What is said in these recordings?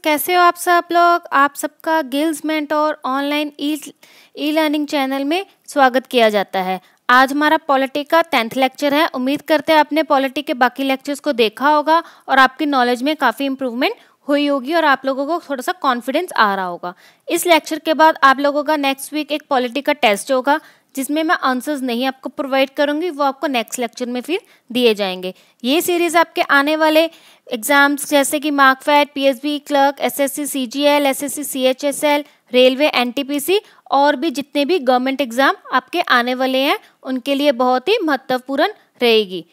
कैसे हो आप सब लोग। आप सबका gills mentor online e learning channel में स्वागत किया जाता है। आज हमारा पॉलिटी का 10th लेक्चर है। उम्मीद करते हैं आपने पॉलिटी के बाकी लेक्चर्स को देखा होगा और आपकी नॉलेज में काफ़ी इंप्रूवमेंट हुई होगी और आप लोगों को थोड़ा सा कॉन्फिडेंस आ रहा होगा। इस लेक्चर के बाद आप लोगों का नेक्स्ट वीक एक पॉलिटी का टेस्ट होगा जिसमें मैं आंसर्स नहीं आपको प्रोवाइड करूंगी, वो आपको नेक्स्ट लेक्चर में फिर दिए जाएंगे। ये सीरीज आपके आने वाले एग्जाम्स जैसे कि Markfed, PSB clerk, SSC CGL, SSC CHSL, railway, NTPC और भी जितने भी गवर्नमेंट एग्जाम आपके आने वाले हैं उनके लिए बहुत ही महत्वपूर्ण रहेगी।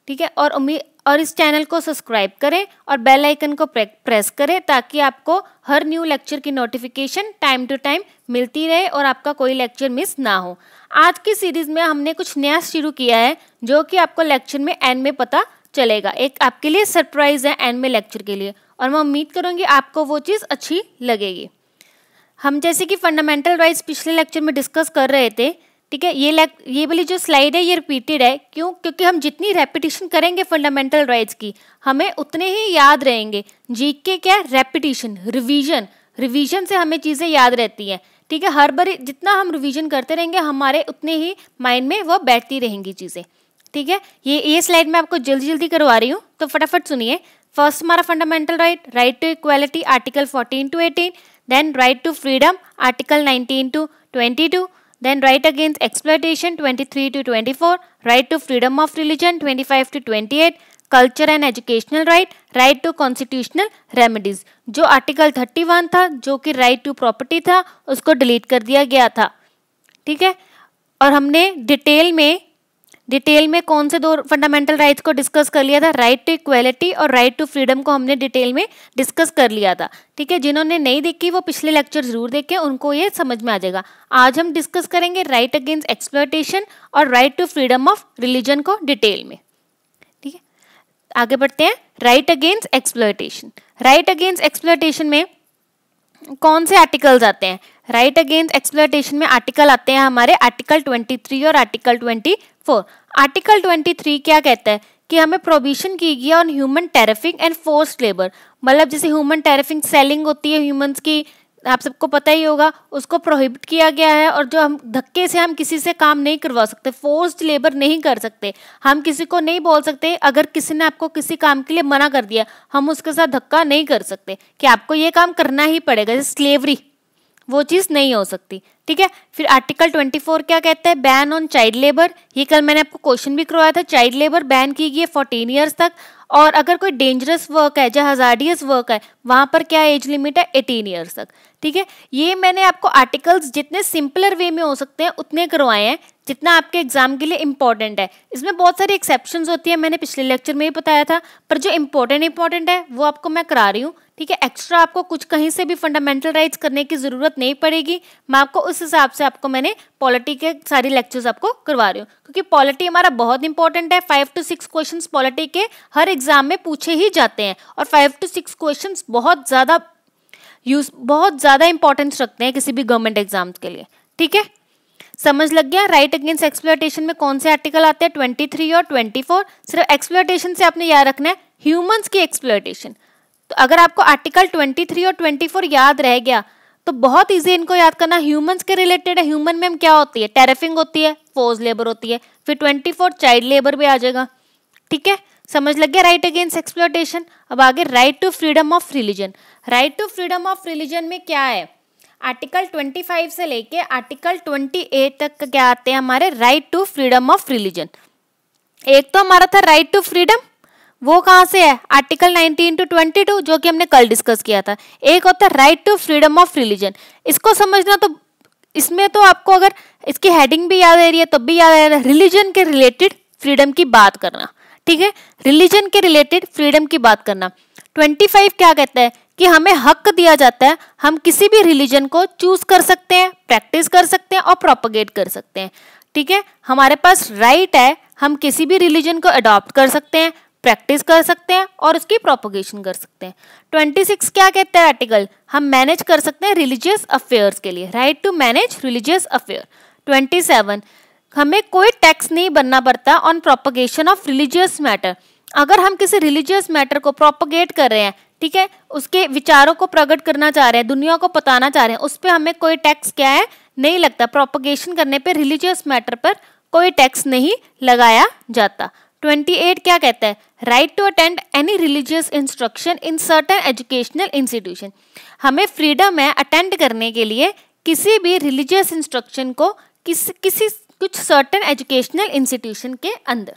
ठीक है, और इस चैनल को सब्सक्राइब करें और बेल आइकन को प्रेस करें ताकि आपको हर न्यू लेक्चर की नोटिफिकेशन टाइम टू टाइम मिलती रहे और आपका कोई लेक्चर मिस ना हो। आज की सीरीज में हमने कुछ नया शुरू किया है जो कि आपको लेक्चर में एंड में पता चलेगा। एक आपके लिए सरप्राइज है एंड में लेक्चर के लिए और मैं उम्मीद करूंगी आपको वो चीज़ अच्छी लगेगी। हम जैसे कि फंडामेंटल राइट्स पिछले लेक्चर में डिस्कस कर रहे थे। ठीक है, ये वाली जो स्लाइड है ये रिपीटेड है। क्योंकि हम जितनी रेपिटेशन करेंगे फंडामेंटल राइट्स की हमें उतने ही याद रहेंगे। जीके क्या है? रेपिटेशन, रिवीजन से हमें चीज़ें याद रहती हैं। ठीक है, हर बार जितना हम रिवीजन करते रहेंगे हमारे उतने ही माइंड में वो बैठती रहेंगी चीज़ें। ठीक है, ये स्लाइड मैं आपको जल्दी करवा रही हूँ तो फटाफट सुनिए। फर्स्ट हमारा fundamental right to equality article 14 to 18, then right to freedom article 19 to 22, then right against exploitation 23 to 24, right to freedom of religion 25 to 28, culture and educational right to constitutional remedies। जो article 31 था जो कि right to property था उसको delete कर दिया गया था। ठीक है, और हमने डिटेल में कौन से दो फंडामेंटल राइट्स को डिस्कस कर लिया था? राइट टू इक्वालिटी और राइट टू फ्रीडम को हमने डिटेल में डिस्कस कर लिया था। ठीक है, जिन्होंने नहीं देखी वो पिछले लेक्चर जरूर देखें, उनको ये समझ में आ जाएगा। आज हम डिस्कस करेंगे राइट अगेंस्ट एक्सप्लॉयटेशन और right to freedom of religion को डिटेल में। ठीक है, आगे बढ़ते हैं। राइट अगेंस्ट एक्सप्लॉयटेशन में कौन से आर्टिकल्स आते हैं? राइट अगेंस्ट एक्सप्लॉयटेशन में आर्टिकल आते हैं हमारे आर्टिकल 23 और आर्टिकल 24। आर्टिकल 23 क्या कहता है कि हमें प्रोहिबिशन की गई on human trafficking and forced labour. मतलब जैसे ह्यूमन टैरिफिंग सेलिंग होती है ह्यूमंस की, आप सबको पता ही होगा, उसको प्रोहिबिट किया गया है। और जो हम धक्के से हम किसी से काम नहीं करवा सकते, फोर्स्ड लेबर नहीं कर सकते। हम किसी को नहीं बोल सकते, अगर किसी ने आपको किसी काम के लिए मना कर दिया हम उसके साथ धक्का नहीं कर सकते कि आपको ये काम करना ही पड़ेगा, जैसे स्लेवरी, वो चीज़ नहीं हो सकती। ठीक है, फिर आर्टिकल 24 क्या कहता है? Ban on child labour. ये कल मैंने आपको क्वेश्चन भी करवाया था। चाइल्ड लेबर बैन की गई है 14 ईयर्स तक। और अगर कोई डेंजरस वर्क है, जो हजार्डियस वर्क है, वहां पर क्या एज लिमिट है? 18 ईयर्स तक। ठीक है, ये मैंने आपको आर्टिकल्स जितने सिंपलर वे में हो सकते हैं उतने करवाए हैं जितना आपके एग्जाम के लिए इंपॉर्टेंट है। इसमें बहुत सारी एक्सेप्शंस होती है, मैंने पिछले लेक्चर में ही बताया था, पर जो इंपॉर्टेंट है वो आपको मैं करा रही हूँ। ठीक है, एक्स्ट्रा आपको कुछ कहीं से भी फंडामेंटल राइट्स करने की जरूरत नहीं पड़ेगी। मैं आपको उस हिसाब से आपको मैंने पॉलिटी के सारी लेक्चर्स आपको करवा रही हूँ क्योंकि पॉलिटी हमारा बहुत इंपॉर्टेंट है। 5 to 6 क्वेश्चंस पॉलिटी के हर एग्जाम में पूछे ही जाते हैं और 5 to 6 क्वेश्चंस बहुत ज़्यादा इंपॉर्टेंस रखते हैं किसी भी गवर्नमेंट एग्जाम्स के लिए। ठीक है, समझ लग गया? राइट अगेंस्ट एक्सप्लॉयटेशन में कौन से आर्टिकल आते हैं? 23 और 24। सिर्फ एक्सप्लॉयटेशन से आपने याद रखना है ह्यूमंस की एक्सप्लॉयटेशन। तो अगर आपको आर्टिकल 23 और 24 याद रह गया तो बहुत इजी इनको याद करना। ह्यूमंस के रिलेटेड है। ह्यूमन में क्या होती है? टैरिफिंग होती है, फोर्स लेबर होती है। फिर 24 चाइल्ड लेबर भी आ जाएगा। ठीक है, समझ लग गया राइट अगेंस्ट एक्सप्लॉयटेशन। अब आगे right to freedom of religion. Right to freedom of religion में क्या है? आर्टिकल 25 से लेके आर्टिकल 28 तक क्या आते हैं हमारे? Right to freedom of religion. एक तो हमारा था राइट टू फ्रीडम, वो कहाँ से है? आर्टिकल 19 to 22 जो कि हमने कल डिस्कस किया था। एक होता है right to freedom of religion. इसको समझना तो इसमें तो आपको अगर इसकी हेडिंग भी याद आ रही है तब भी याद आ रहा है, रिलीजन के रिलेटेड फ्रीडम की बात करना। ठीक है, रिलीजन के रिलेटेड फ्रीडम की बात करना। 25 क्या कहता है कि हमें हक दिया जाता है, हम किसी भी रिलीजन को चूज कर सकते हैं, प्रैक्टिस कर सकते हैं और प्रोपगेट कर सकते हैं। ठीक है, हमारे पास राइट है, हम किसी भी रिलीजन को अडॉप्ट कर सकते हैं, प्रैक्टिस कर सकते हैं और उसकी प्रोपगेशन कर सकते हैं। 26 क्या कहता है आर्टिकल? हम मैनेज कर सकते हैं रिलीजियस अफेयर्स के लिए, right to manage religious affair. 27 हमें कोई टैक्स नहीं बनना पड़ता on propagation of religious matter. अगर हम किसी रिलीजियस मैटर को प्रोपगेट कर रहे हैं, ठीक है, उसके विचारों को प्रकट करना चाह रहे हैं, दुनिया को बताना चाह रहे हैं, उस पर हमें कोई टैक्स क्या है नहीं लगता। प्रोपगेशन करने पे रिलीजियस मैटर पर कोई टैक्स नहीं लगाया जाता। 28 क्या कहता है? Right to attend any religious instruction in certain educational institution. हमें फ्रीडम है अटेंड करने के लिए किसी भी रिलीजियस इंस्ट्रक्शन को किसी कुछ सर्टेन एजुकेशनल इंस्टीट्यूशन के अंदर।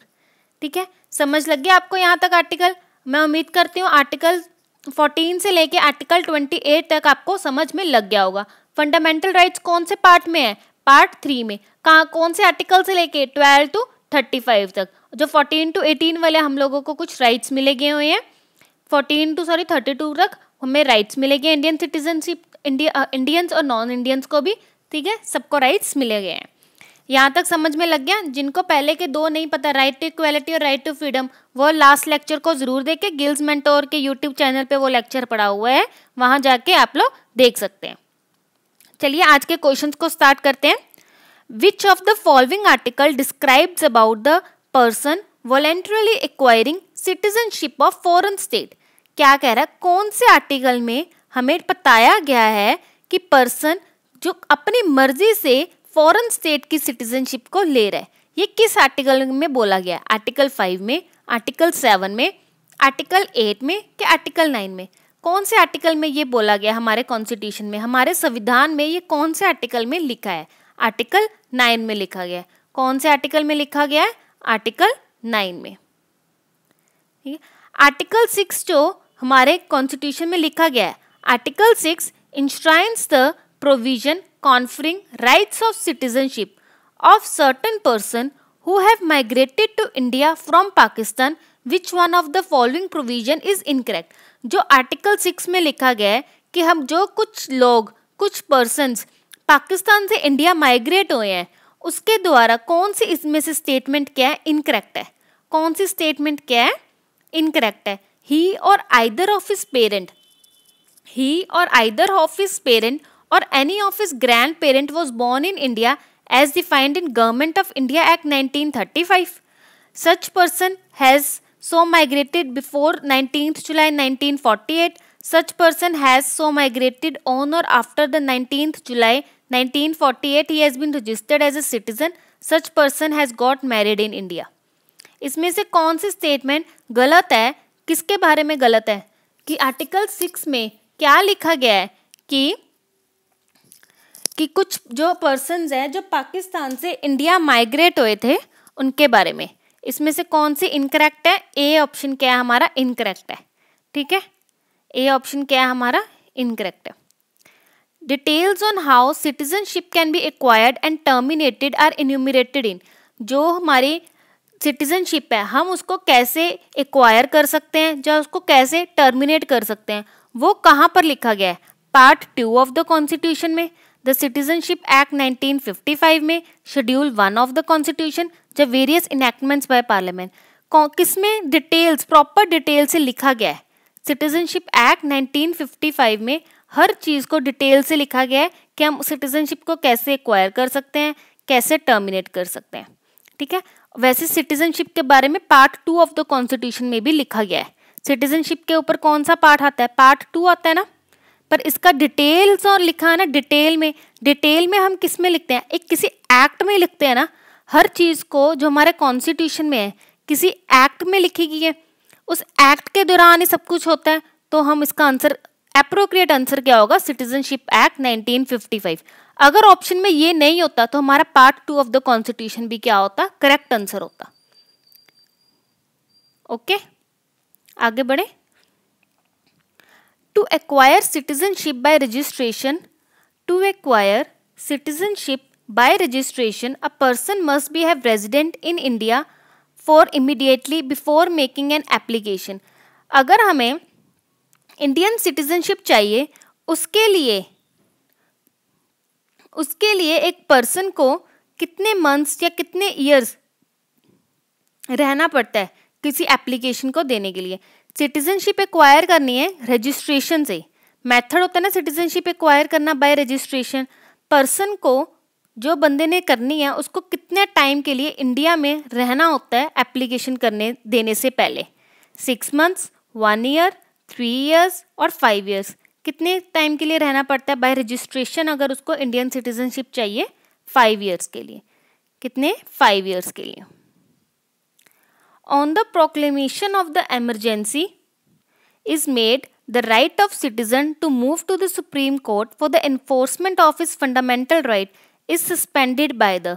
ठीक है, समझ लग गया आपको यहाँ तक आर्टिकल? मैं उम्मीद करती हूँ आर्टिकल 14 से लेके आर्टिकल 28 तक आपको समझ में लग गया होगा। फंडामेंटल राइट्स कौन से पार्ट में है? पार्ट 3 में। कहाँ, कौन से आर्टिकल से लेके 12 to 35 तक। जो 14 to 18 वाले हम लोगों को कुछ राइट्स मिले गए हुए हैं, 32 तक हमें राइट्स मिले गए, इंडियन सिटीजनशिप, इंडियंस और नॉन इंडियंस को भी, ठीक है, सबको राइट्स मिले गए हैं। यहाँ तक समझ में लग गया? जिनको पहले के दो नहीं पता, राइट टू इक्वालिटी और राइट टू फ्रीडम, वो लास्ट लेक्चर को जरूर देखे। गिल्स मेंटोर के यूट्यूब चैनल पे वो लेक्चर पड़ा हुआ है, वहां जाके आप लोग देख सकते हैं। चलिए आज के क्वेश्चंस को स्टार्ट करते हैं। विच of the following article describes about the person voluntarily acquiring citizenship of foreign state? क्या कह रहा है? कौन से आर्टिकल में हमें बताया गया है कि पर्सन जो अपनी मर्जी से फॉरेन स्टेट की सिटीजनशिप को ले रहा है? ये किस आर्टिकल में बोला गया है? आर्टिकल 5 में, आर्टिकल 7 में, आर्टिकल 8 में कि आर्टिकल 9 में? कौन से आर्टिकल में ये बोला गया? हमारे कॉन्स्टिट्यूशन में, हमारे संविधान में ये कौन से आर्टिकल में लिखा है? आर्टिकल 9 में लिखा गया है। कौन से आर्टिकल में लिखा गया है? आर्टिकल 9 में। आर्टिकल 6 जो हमारे कॉन्स्टिट्यूशन में लिखा गया है, article 6 enshrines the provision conferring rights of citizenship of certain person who have migrated to India from Pakistan. Which one of the following provision is incorrect? जो आर्टिकल 6 में लिखा गया है कि हम जो कुछ लोग, कुछ पर्सन्स पाकिस्तान से इंडिया माइग्रेट हुए हैं, उसके द्वारा कौन सी इसमें से स्टेटमेंट क्या है? इनकरेक्ट है। कौन सी स्टेटमेंट क्या है? इनकरेक्ट है। ही और either of his parent, he or either of his parent or any of his grandparent was born in India as defined in Government of India Act 1935. Such person has so migrated before 19th July 1948. Such person has so migrated on or after the 19th July 1948. He has been registered as a citizen. Such person has got married in India. इसमें से कौन सी statement गलत है? किसके बारे में गलत है? कि आर्टिकल 6 में क्या लिखा गया है कि कुछ जो पर्सन्स हैं जो पाकिस्तान से इंडिया माइग्रेट हुए थे उनके बारे में। इसमें से कौन सी इनकरेक्ट है? ए ऑप्शन क्या है हमारा? इनकरेक्ट है। ठीक है, ए ऑप्शन क्या है हमारा? इनकरेक्ट है। Details on how citizenship can be acquired and terminated are enumerated in. जो हमारी सिटीजनशिप है हम उसको कैसे एक्वायर कर सकते हैं, जो उसको कैसे टर्मिनेट कर सकते हैं, वो कहाँ पर लिखा गया है? पार्ट 2 ऑफ द कॉन्स्टिट्यूशन में, द सिटीजनशिप एक्ट 1955 में, शेड्यूल 1 ऑफ द कॉन्स्टिट्यूशन, जब वेरियस इनैक्टमेंट्स बाय पार्लियामेंट। किसमें डिटेल्स, प्रॉपर डिटेल से लिखा गया है? सिटीजनशिप एक्ट 1955 में हर चीज़ को डिटेल से लिखा गया है कि हम सिटीजनशिप को कैसे एक्वायर कर सकते हैं, कैसे टर्मिनेट कर सकते हैं। ठीक है, वैसे सिटीजनशिप के बारे में पार्ट 2 ऑफ द कॉन्स्टिट्यूशन में भी लिखा गया है। सिटीजनशिप के ऊपर कौन सा पार्ट आता है? पार्ट 2 आता है ना, पर इसका डिटेल्स और लिखा है ना डिटेल में। डिटेल में हम किस में लिखते हैं? एक किसी एक्ट में लिखते हैं ना। हर चीज़ को जो हमारे कॉन्स्टिट्यूशन में है किसी एक्ट में लिखी गई है, उस एक्ट के दौरान ही सब कुछ होता है। तो हम इसका आंसर, एप्रोप्रिएट आंसर क्या होगा? Citizenship act 1955। अगर ऑप्शन में ये नहीं होता तो हमारा पार्ट 2 ऑफ द कॉन्स्टिट्यूशन भी क्या होता? करेक्ट आंसर होता। ओके, आगे बढ़े। To acquire citizenship by registration, to acquire citizenship by registration a person must be have resident in India for immediately before making an application. अगर हमें Indian citizenship चाहिए, उसके लिए एक पर्सन को कितने मंथ्स या कितने ईयर्स रहना पड़ता है किसी एप्लीकेशन को देने के लिए? सिटीजनशिप एक्वायर करनी है रजिस्ट्रेशन से। मेथड होता है ना सिटीजनशिप एक्वायर करना बाय रजिस्ट्रेशन। पर्सन को, जो बंदे ने करनी है, उसको कितने टाइम के लिए इंडिया में रहना होता है एप्लीकेशन करने देने से पहले? 6 मंथ्स, 1 ईयर, 3 इयर्स और 5 इयर्स। कितने टाइम के लिए रहना पड़ता है बाय रजिस्ट्रेशन अगर उसको इंडियन सिटीजनशिप चाहिए? 5 इयर्स के लिए। कितने? 5 इयर्स के लिए। On the proclamation of the emergency is made, the right of citizen to move to the Supreme Court for the enforcement of his fundamental right is suspended by the।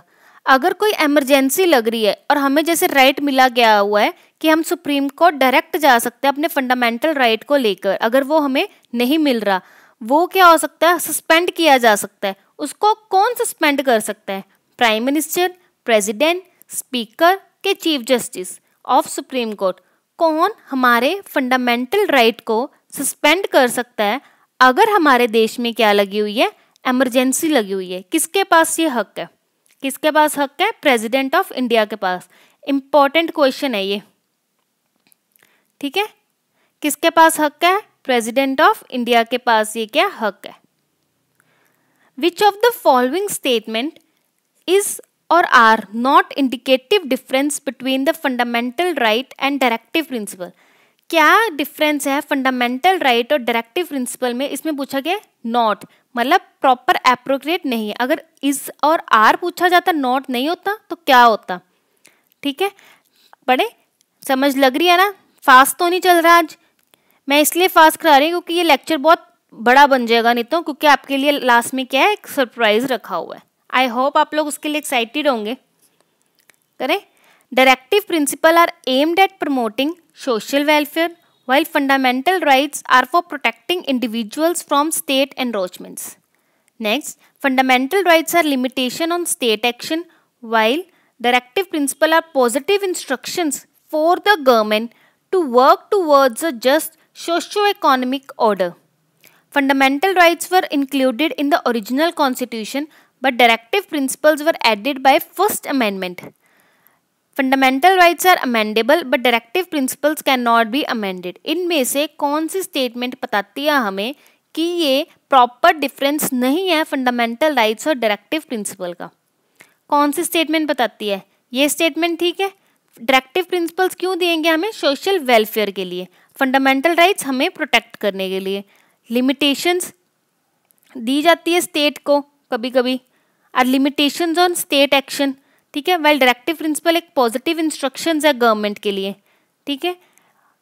अगर कोई emergency लग रही है और हमें जैसे राइट मिला गया हुआ है कि हम सुप्रीम कोर्ट डायरेक्ट जा सकते हैं अपने फंडामेंटल राइट को लेकर, अगर वो हमें नहीं मिल रहा, वो क्या हो सकता है? सस्पेंड किया जा सकता है। उसको कौन सस्पेंड कर सकता है? प्राइम मिनिस्टर, प्रेसिडेंट, स्पीकर के chief justice of supreme court. कौन हमारे फंडामेंटल राइट को सस्पेंड कर सकता है अगर हमारे देश में क्या लगी हुई है? इमरजेंसी लगी हुई है। किसके पास ये हक है? किसके पास हक है? प्रेसिडेंट ऑफ इंडिया के पास। इंपॉर्टेंट क्वेश्चन है ये, ठीक है। किसके पास हक है? प्रेसिडेंट ऑफ इंडिया के पास ये क्या हक है? विच of the following statement is or are not indicative difference between the fundamental right and directive principle। क्या डिफरेंस है फंडामेंटल राइट और डायरेक्टिव प्रिंसिपल में? इसमें पूछा गया नॉट, मतलब प्रॉपर एप्रोप्रिएट नहीं है। अगर इज और आर पूछा जाता, नॉट नहीं होता, तो क्या होता? ठीक है, पढ़े? समझ लग रही है ना? फास्ट तो नहीं चल रहा आज। मैं इसलिए फास्ट करा रही हूँ क्योंकि ये लेक्चर बहुत बड़ा बन जाएगा नहीं तो, क्योंकि आपके लिए लास्ट में क्या है, एक सरप्राइज रखा हुआ है। आई होप आप लोग उसके लिए एक्साइटेड होंगे। करें? Directive principle are aimed at promoting social welfare while fundamental rights are for protecting individuals from state encroachments. Next, fundamental rights are limitation on state action while directive principles are positive instructions for the government to work towards a just socio-economic order. Fundamental rights were included in the original constitution but directive principles were added by First Amendment. Fundamental rights are amendable but directive principles can not be amended. इनमें से कौन सी statement बताती है हमें कि ये proper difference नहीं है फंडामेंटल राइट्स और डायरेक्टिव प्रिंसिपल का? कौन सी स्टेटमेंट बताती है? ये स्टेटमेंट, ठीक है। डायरेक्टिव प्रिंसिपल्स क्यों देंगे हमें? सोशल वेलफेयर के लिए। फंडामेंटल राइट्स हमें प्रोटेक्ट करने के लिए। लिमिटेशंस दी जाती है स्टेट को कभी कभी, और लिमिटेशंस ऑन स्टेट एक्शन, ठीक है। वेल डायरेक्टिव प्रिंसिपल एक पॉजिटिव इंस्ट्रक्शंस है गवर्नमेंट के लिए, ठीक है।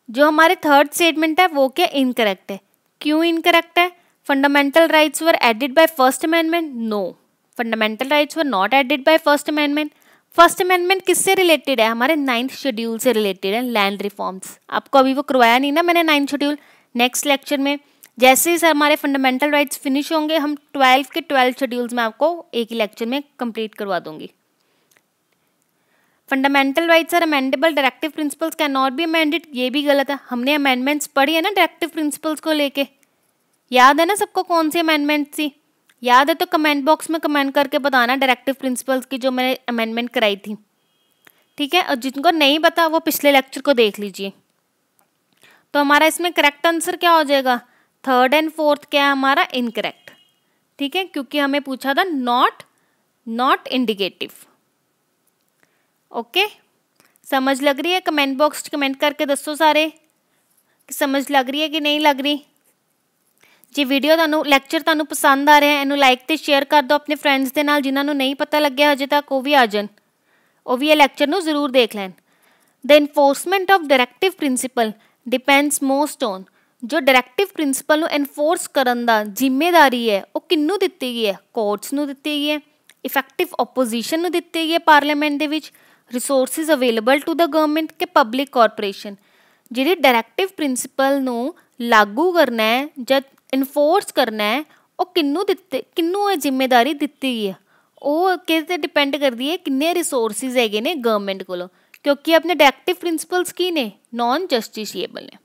जो हमारे थर्ड स्टेटमेंट है वो क्या? इनकरेक्ट है। क्यों इनकरेक्ट है? Fundamental rights were added by first amendment? No, fundamental rights were not added by first amendment. First amendment किससे रिलेटेड है? हमारे 9th शेड्यूल से रिलेटेड है, लैंड रिफॉर्म्स। आपको अभी वो करवाया नहीं ना मैंने 9th शेड्यूल। नेक्स्ट लेक्चर में जैसे ही हमारे फंडामेंटल राइट्स फिनिश होंगे, हम 12 के 12 शेड्यूल्स में आपको एक ही लेक्चर में कंप्लीट करवा दूंगी। Fundamental rights are amendable, directive principles can not be amended, ये भी गलत है। हमने अमेंडमेंट्स पढ़ी है ना डायरेक्टिव प्रिंसिपल्स को लेके, याद है ना सबको कौन सी अमेंडमेंट थी? याद है तो कमेंट बॉक्स में कमेंट करके बताना डायरेक्टिव प्रिंसिपल्स की जो मैंने अमेंडमेंट कराई थी, ठीक है। और जिनको नहीं पता वो पिछले लेक्चर को देख लीजिए। तो हमारा इसमें करेक्ट आंसर क्या हो जाएगा? 3rd and 4th क्या है हमारा? इनकरेक्ट, ठीक है, क्योंकि हमें पूछा था नॉट इंडिकेटिव। ओके, समझ लग रही है? कमेंट बॉक्स कमेंट करके दसो सारे कि समझ लग रही है कि नहीं लग रही। जे वीडियो ਤੁਹਾਨੂੰ ਲੈਕਚਰ ਤੁਹਾਨੂੰ ਪਸੰਦ ਆ ਰਿਹਾ ਹੈ, ਇਹਨੂੰ ਲਾਈਕ ਤੇ ਸ਼ੇਅਰ ਕਰ ਦਿਓ ਆਪਣੇ ਫਰੈਂਡਸ ਦੇ ਨਾਲ, ਜਿਨ੍ਹਾਂ ਨੂੰ ਨਹੀਂ ਪਤਾ ਲੱਗਿਆ ਹਜੇ ਤੱਕ ਉਹ ਵੀ ਆ ਜਾਣ, ਉਹ ਵੀ ਇਹ ਲੈਕਚਰ ਨੂੰ ਜ਼ਰੂਰ ਦੇਖ ਲੈਣ। The enforcement of directive principle depends most on, ਜੋ ਡਾਇਰੈਕਟਿਵ ਪ੍ਰਿੰਸੀਪਲ ਨੂੰ ਐਨਫੋਰਸ ਕਰਨ ਦਾ ਜ਼ਿੰਮੇਵਾਰੀ ਹੈ ਉਹ ਕਿਹਨੂੰ ਦਿੱਤੀ ਗਈ ਹੈ? ਕੋਰਟਸ ਨੂੰ ਦਿੱਤੀ ਗਈ ਹੈ, ਇਫੈਕਟਿਵ ਆਪੋਜੀਸ਼ਨ ਨੂੰ ਦਿੱਤੀ ਗਈ ਹੈ ਪਾਰਲੀਮੈਂਟ ਦੇ ਵਿੱਚ, resources available to the government के पब्लिक कॉरपोरेशन। जी डायरेक्टिव प्रिंसिपल नू लागू करना है जब इनफोर्स करना है वो किन्नू जिम्मेदारी दिती गई है, वो किस डिपेंड करती है किन्ने रिसोर्सिज है ने गवर्नमेंट को, क्योंकि अपने डायरेक्टिव प्रिंसिपल्स की ने नॉन जस्टिशिएबल ने,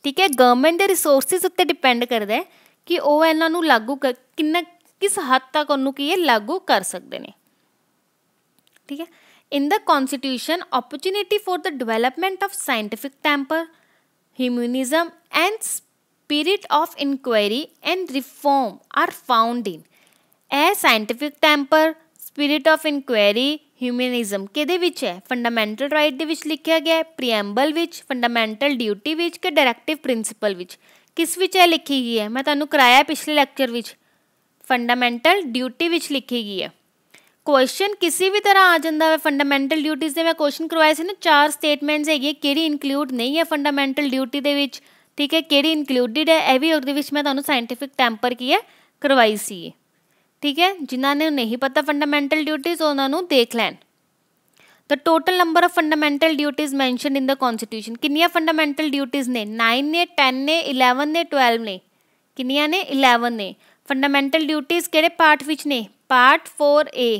ठीक है। गवर्नमेंट के रिसोर्सिज उत्ते डिपेंड करता है कि वो इन्हों लागू किस हद तक उन्होंने की लागू कर सकते हैं, ठीक है। In the Constitution, opportunity for the development of scientific temper, humanism and spirit of inquiry and reform are found in a scientific temper, spirit of inquiry, ਹਿਊਮਨਿਜ਼ਮ ਕਿਹਦੇ ਵਿੱਚ ਹੈ? ਫੰਡਾਮੈਂਟਲ ਰਾਈਟ ਦੇ ਵਿੱਚ ਲਿਖਿਆ ਗਿਆ ਹੈ, ਪ੍ਰੀਐਂਬਲ ਵਿੱਚ, ਫੰਡਾਮੈਂਟਲ ਡਿਊਟੀ ਵਿੱਚ ਕਿ ਡਾਇਰੈਕਟਿਵ ਪ੍ਰਿੰਸੀਪਲ ਵਿੱਚ? ਕਿਸ ਵਿੱਚ ਇਹ ਲਿਖੀ ਗਈ ਹੈ? ਮੈਂ ਤੁਹਾਨੂੰ ਕਰਾਇਆ ਪਿਛਲੇ ਲੈਕਚਰ ਵਿੱਚ, ਫੰਡਾਮੈਂਟਲ ਡਿਊਟੀ ਵਿੱਚ ਲਿਖੀ ਗਈ ਹੈ। ਕੁਐਸਚਨ ਕਿਸੇ ਵੀ ਤਰ੍ਹਾਂ ਆ ਜਾਂਦਾ ਹੈ ਫੰਡਾਮੈਂਟਲ ਡਿਊਟੀਜ਼ ਦੇ। ਮੈਂ ਕੁਐਸਚਨ ਕਰਵਾਏ ਸੀ ਨਾ, 4 ਸਟੇਟਮੈਂਟਸ ਹੈਗੀ, ਕਿਹੜੀ ਇਨਕਲੂਡ ਨਹੀਂ ਹੈ ਫੰਡਾਮੈਂਟਲ ਡਿਊਟੀ ਦੇ ਵਿੱਚ, ਠੀਕ ਹੈ, ਕਿਹੜੀ ਇਨਕਲੂਡਿਡ ਹੈ, ਇਹ ਵੀ ਉਹਦੇ ਵਿੱਚ ਮੈਂ ਤੁਹਾਨੂੰ ਸਾਇੰਟੀਫਿਕ ਟੈਂਪਰ ਕੀ ਹੈ ਕਰਵਾਈ ਸੀ, ਠੀਕ ਹੈ। ਜਿਨ੍ਹਾਂ ਨੂੰ ਨਹੀਂ ਪਤਾ ਫੰਡਾਮੈਂਟਲ ਡਿਊਟੀਜ਼ ਉਹਨਾਂ ਨੂੰ ਦੇਖ ਲੈਣ। The total number of fundamental duties mentioned in the constitution, ਕਿੰਨੀਆਂ ਫੰਡਾਮੈਂਟਲ ਡਿਊਟੀਜ਼ ਨੇ? 9 ਨੇ, 10 ਨੇ, 11 ਨੇ, 12 ਨੇ। ਕਿੰਨੀਆਂ ਨੇ? 11 ਨੇ। ਫੰਡਾਮੈਂਟਲ ਡਿਊਟੀਜ਼ ਕਿਹੜੇ ਪਾਰਟ ਵਿੱਚ ਨੇ? Part 4A।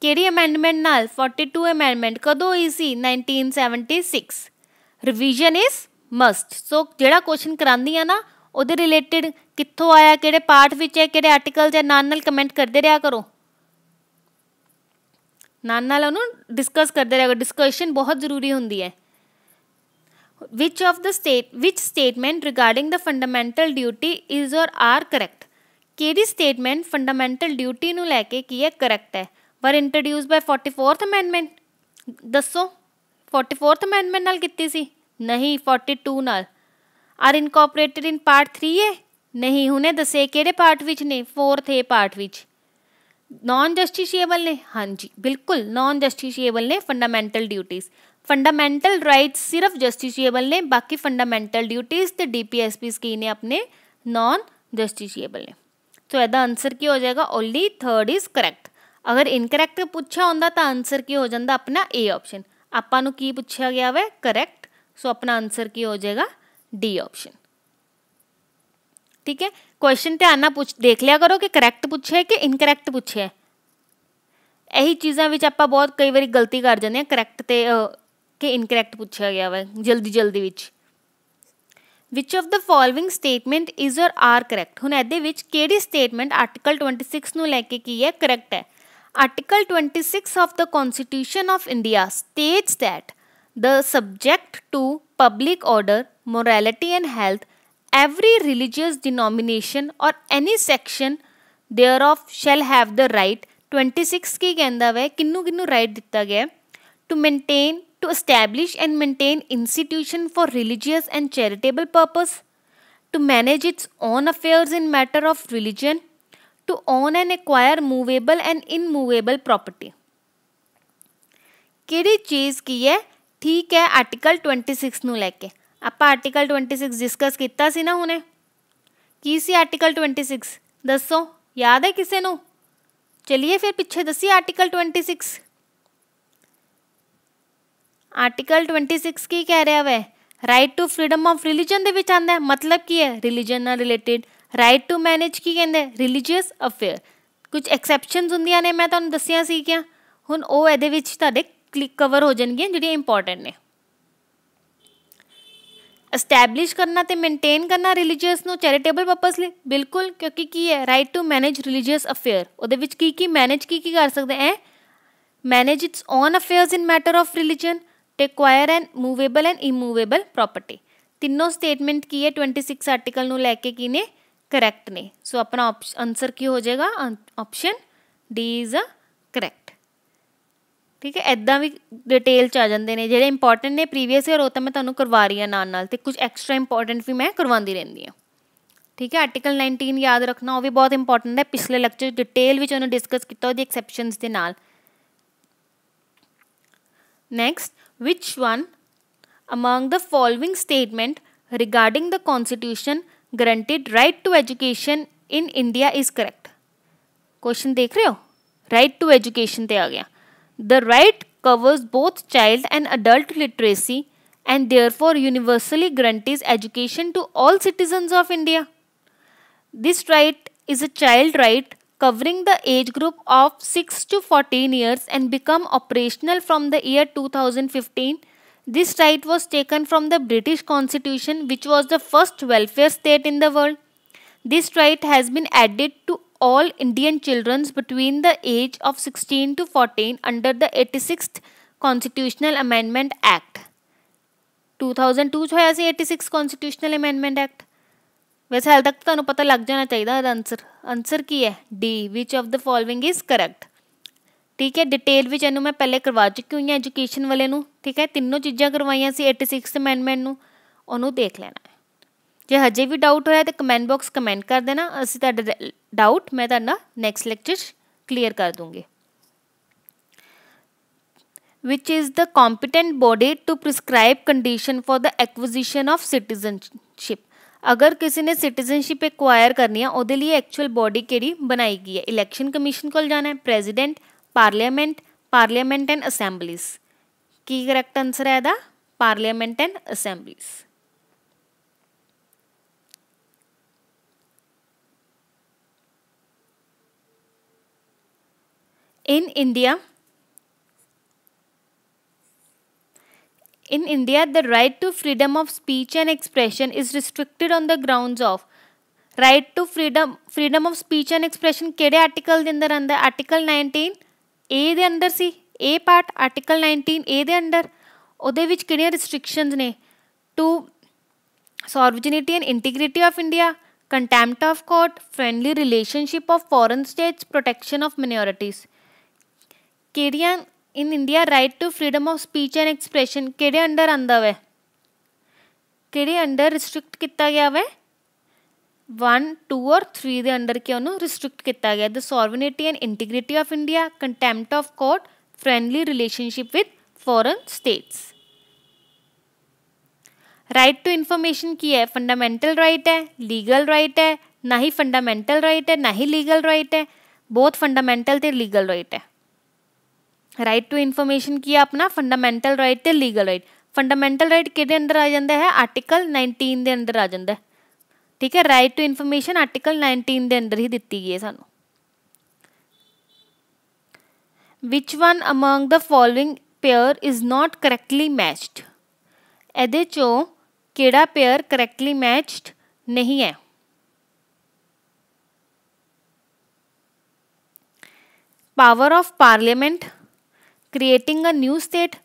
ਕਿਹੜੀ ਅਮੈਂਡਮੈਂਟ ਨਾਲ? 42 ਅਮੈਂਡਮੈਂਟ। ਕਦੋਂ ਹੋਈ ਸੀ? 1976। Revision is must. ਸੋ ਜਿਹੜਾ ਕੁਐਸਚਨ ਕਰਾਉਂਦੀ ਆ ਨਾ ਉਹਦੇ ਰਿਲੇਟਿਡ ਕਿੱਥੋਂ ਆਇਆ, ਕਿਹੜੇ ਪਾਰਟ ਵਿੱਚ ਹੈ, ਕਿਹੜੇ ਆਰਟੀਕਲ 'ਚ, ਨਾਲ ਕਮੈਂਟ ਕਰਦੇ ਰਿਹਾ ਕਰੋ, ਨਾਲ ਉਹਨੂੰ ਡਿਸਕਸ ਕਰਦੇ ਰਿਹਾ ਕਰੋ। ਡਿਸਕਸ਼ਨ ਬਹੁਤ ਜ਼ਰੂਰੀ ਹੁੰਦੀ ਹੈ। Which statement regarding the fundamental duty is or are correct? ਕਿਹੜੀ ਸਟੇਟਮੈਂਟ ਫੰਡਾਮੈਂਟਲ ਡਿਊਟੀ ਨੂੰ ਲੈ ਕੇ ਕੀ ਹੈ ਕਰੈਕਟ ਹੈ? ਵਰ ਇੰਟਰੋਡਿਊਸ ਬਾय 44th ਅਮੈਂਡਮੈਂਟ। ਦੱਸੋ 44th ਅਮੈਂਡਮੈਂਟ ਨਾਲ ਕੀਤੀ ਸੀ? ਨਹੀਂ, 42 ਨਾਲ। ਆਰ ਇਨਕੋਪਰੇਟਡ ਇਨ ਪਾਰਟ 3A? ਨਹੀਂ। ਹੁਣੇ ਦੱਸੇ ਕਿਹੜੇ ਪਾਰਟ ਵਿੱਚ ਨੇ? 4th A ਪਾਰਟ ਵਿੱਚ। ਨॉन ਜਸਟਿਸ਼ੀਏਬਲ ਨੇ? ਹਾਂਜੀ ਬਿਲਕੁਲ ਨॉन ਜਸਟਿਸ਼ੀਏਬਲ ਨੇ ਫੰਡਾਮੈਂਟਲ ਡਿਊਟੀਜ਼। ਫੰਡਾਮੈਂਟਲ ਰਾਈਟਸ ਸਿਰਫ ਜਸਟਿਸ਼ੀਏਬਲ ਨੇ, ਬਾਕੀ ਫੰਡਾਮੈਂਟਲ ਡਿਊਟੀਜ਼ ਤੇ DPSPs ਕੀ ਨੇ ਆਪਣੇ? ਨॉन ਜਸਟਿਸ਼ੀਏਬਲ ਨੇ। ਸੋ ਇਹਦਾ ਆਂਸਰ ਕੀ ਹੋ ਜਾਏਗਾ? Only 3rd is correct. ਅਗਰ ਇਨਕਰੈਕਟ ਪੁੱਛਿਆ ਹੁੰਦਾ ਤਾਂ ਆਂਸਰ ਕੀ ਹੋ ਜਾਂਦਾ? ਆਪਣਾ A ਆਪਸ਼ਨ। ਆਪਾਂ ਨੂੰ ਕੀ ਪੁੱਛਿਆ ਗਿਆ ਵਾ? ਕਰੈਕਟ। ਸੋ ਆਪਣਾ ਆਂਸਰ ਕੀ ਹੋ ਜਾਏਗਾ? D ਆਪਸ਼ਨ, ਠੀਕ ਹੈ। ਕੁਐਸਚਨ ਧਿਆਨ ਨਾਲ ਦੇਖ ਲਿਆ ਕਰੋ ਕਿ ਕਰੈਕਟ ਪੁੱਛਿਆ ਕਿ ਇਨਕਰੈਕਟ ਪੁੱਛਿਆ। ਇਹੀ ਚੀਜ਼ਾਂ ਵਿੱਚ ਆਪਾਂ ਬਹੁਤ ਕਈ ਵਾਰੀ ਗਲਤੀ ਕਰ ਜਾਂਦੇ ਹਾਂ, ਕਰੈਕਟ ਤੇ ਕਿ ਇਨਕਰੈਕਟ ਪੁੱਛਿਆ ਗਿਆ ਵਾ ਜਲਦੀ ਵਿੱਚ। Which of the following statement is or are correct? ਹੁਣ ਇਹਦੇ ਵਿੱਚ ਕਿਹੜੀ ਸਟੇਟਮੈਂਟ ਆਰਟੀਕਲ 26 ਨੂੰ ਲੈ ਕੇ ਕੀ ਹੈ ਕਰੈਕਟ ਹੈ? Article 26 of the constitution of India states that the subject to public order, morality and health, every religious denomination or any section thereof shall have the right। 26 ਕੀ ਕਹਿੰਦਾ ਵੈ? ਕਿਹਨੂੰ ਰਾਈਟ ਦਿੱਤਾ ਗਿਆ? to establish and maintain institution for religious and charitable purpose, to manage its own affairs in matter of religion, to own and acquire movable and immovable property। ਕਿਹੜੀ ਚੀਜ਼ ਕੀ ਹੈ ਠੀਕ ਹੈ ਆਰਟੀਕਲ 26 ਨੂੰ ਲੈ ਕੇ? ਆਪਾਂ ਆਰਟੀਕਲ 26 ਡਿਸਕਸ ਕੀਤਾ ਸੀ ਨਾ ਹੁਣੇ। ਕੀ ਸੀ ਆਰਟੀਕਲ 26? ਦੱਸੋ, ਯਾਦ ਹੈ ਕਿਸੇ ਨੂੰ? ਚਲਿਏ ਫਿਰ ਪਿੱਛੇ ਦੱਸੀਏ ਆਰਟੀਕਲ 26। ਆਰਟੀਕਲ 26 ਕੀ ਕਹਿ ਰਿਹਾ ਵੈ? Right to freedom of religion ਦੇ ਵਿੱਚ ਆਉਂਦਾ। ਮਤਲਬ ਕੀ ਹੈ? ਰਿਲੀਜਨ ਨਾਲ ਰਿਲੇਟਿਡ। ਰਾਈਟ ਟੂ ਮੈਨੇਜ ਕੀ ਕਹਿੰਦੇ? Religious affair. ਕੁਝ ਐਕਸੈਪਸ਼ਨਸ ਹੁੰਦੀਆਂ ਨੇ, ਮੈਂ ਤੁਹਾਨੂੰ ਦੱਸਿਆ ਸੀ ਕਿਆ। ਹੁਣ ਉਹ ਇਹਦੇ ਵਿੱਚ ਤੁਹਾਡੇ ਕਵਰ ਹੋ ਜਾਣਗੀਆਂ ਜਿਹੜੀਆਂ ਇੰਪੋਰਟੈਂਟ ਨੇ। ਐਸਟੈਬਲਿਸ਼ ਕਰਨਾ ਤੇ ਮੇਨਟੇਨ ਕਰਨਾ ਰਿਲੀਜੀਅਸ ਨੂੰ ਚੈਰੀਟੇਬਲ ਪਰਪਸ ਲਈ, ਬਿਲਕੁਲ, ਕਿਉਂਕਿ ਕੀ ਹੈ right to manage religious affair. ਉਹਦੇ ਵਿੱਚ ਕੀ ਮੈਨੇਜ ਕੀ ਕਰ ਸਕਦੇ ਐ? Manage its own affairs in matter of religion, ਤੇ acquire and movable and immovable property. ਤਿੰਨੋਂ ਸਟੇਟਮੈਂਟ ਕੀ ਹੈ 26 ਆਰਟੀਕਲ ਨੂੰ ਲੈ ਕੇ ਕੀ ਨੇ? ਕਰੈਕਟ ਨੇ। ਸੋ ਆਪਣਾ ਆਂਸਰ ਕੀ ਹੋ ਜਾਏਗਾ? Option D is a correct, ਠੀਕ ਹੈ। ਇੱਦਾਂ ਵੀ ਡਿਟੇਲ 'ਚ ਆ ਜਾਂਦੇ ਨੇ ਜਿਹੜੇ ਇੰਪੋਰਟੈਂਟ ਨੇ ਪ੍ਰੀਵੀਅਸ ਈਅਰ, ਉਹ ਤਾਂ ਮੈਂ ਤੁਹਾਨੂੰ ਕਰਵਾ ਰਹੀ ਹਾਂ ਨਾਲ ਤੇ ਕੁਝ ਐਕਸਟਰਾ ਇੰਪੋਰਟੈਂਟ ਵੀ ਮੈਂ ਕਰਵਾਉਂਦੀ ਰਹਿੰਦੀ ਹਾਂ, ਠੀਕ ਹੈ। ਆਰਟੀਕਲ 19 ਯਾਦ ਰੱਖਣਾ, ਉਹ ਵੀ ਬਹੁਤ ਇੰਪੋਰਟੈਂਟ ਹੈ। ਪਿਛਲੇ ਲੈਕਚਰ ਡਿਟੇਲ ਵਿੱਚ ਉਹਨੂੰ ਡਿਸਕਸ ਕੀਤਾ ਉਹਦੀ ਐਕਸੈਪਸ਼ਨਸ ਦੇ ਨਾਲ। Next, which one among the following statement regarding the constitution guaranteed right to education in India is correct? Question देख रहे हो? right to education ਤੇ ਆ ਗਿਆ। The right covers both child and adult literacy and therefore universally guarantees education to all citizens of India. This right is a child right covering the age group of 6 to 14 years and become operational from the year 2015. This right was taken from the British Constitution, which was the first welfare state in the world. This right has been added to all Indian children between the age of 16 to 14 under the 86th Constitutional Amendment Act. 2002 ਚ ਹੋਇਆ ਸੀ 86 Constitutional Amendment Act। ਵੈਸੇ ਹਾਲ ਤੱਕ ਤੁਹਾਨੂੰ ਪਤਾ ਲੱਗ ਜਾਣਾ ਚਾਹੀਦਾ ਇਹਦਾ ਆਂਸਰ ਕੀ ਹੈ? D, which of the following is correct, ठीक है। डिटेल विच इनू मैं पहले करवा चुकी हुई एजुकेशन वाले नू, ठीक है। तीनों चीज़ां करवाइयां सी 86 अमेंडमेंट नू, ओनू देख लेना है। जे हजे भी डाउट होया तो कमेंट बॉक्स कमेंट कर देना, असीं तुहाडा डाउट मैं तुहाडा नैक्सट लैक्चर क्लीयर कर दूँगी। Which is the competent body to prescribe condition for the acquisition of citizenship? अगर किसी ने सिटीजनशिप एक्वायर करनी है ਉਹਦੇ लिए एक्चुअल बॉडी ਕਿਹੜੀ बनाई गई है? इलेक्शन कमीशन को जाना है, प्रेजिडेंट, पार्लियामेंट एंड असैम्बलीज। की करैक्ट आंसर है ਇਹਦਾ? Parliament and assemblies. In India, the right to freedom of speech and expression is restricted on the grounds of right to freedom of speech and expression ਕਿਹੜੇ article ਦੇ ਅੰਦਰ ਆਂਦਾ? Article 19 ए ਦੇ ਅੰਦਰ ਸੀ, ए part article 19 ए ਦੇ ਅੰਦਰ। ਉਹਦੇ ਵਿੱਚ ਕਿਹੜੀਆਂ ਰਿਸਟ੍ਰਿਕਸ਼ਨਸ ਨੇ? To sovereignty and integrity of India, contempt of court, friendly relationship of foreign states, protection of minorities। ਕਿਹੜੀਆਂ in India right to freedom of speech and expression किहड़े अंडर आंदा वै? किहड़े अंडर रिस्ट्रिक्ट किया गया वै? 1, 2 और 3 दे अंडर के उन्होंने रिस्ट्रिक्ट किया गया। The sovereignty and integrity of India, contempt of court, friendly relationship with foreign states. Right to information की है? फंडामेंटल राइट है, लीगल राइट है, ना ही फंडामेंटल राइट है ना ही लीगल राइट है, बहुत फंडामेंटल तो लीगल राइट है। राइट टू इन्फॉर्मेशन की अपना फंडामेंटल राइट ते लीगल राइट। फंडामेंटल राइट किहदे अंदर आ जाता है? आर्टिकल 19 दे अंदर आ जाता है, ठीक है। राइट टू इन्फॉर्मेशन आर्टिकल 19 दे अंदर ही दिती गई है सानू। Which one among the following pair is not correctly matched? ਇਹਦੇ ਚੋਂ ਕਿਹੜਾ पेयर करैक्टली मैच्ड नहीं है? Power of parliament, creating a new state,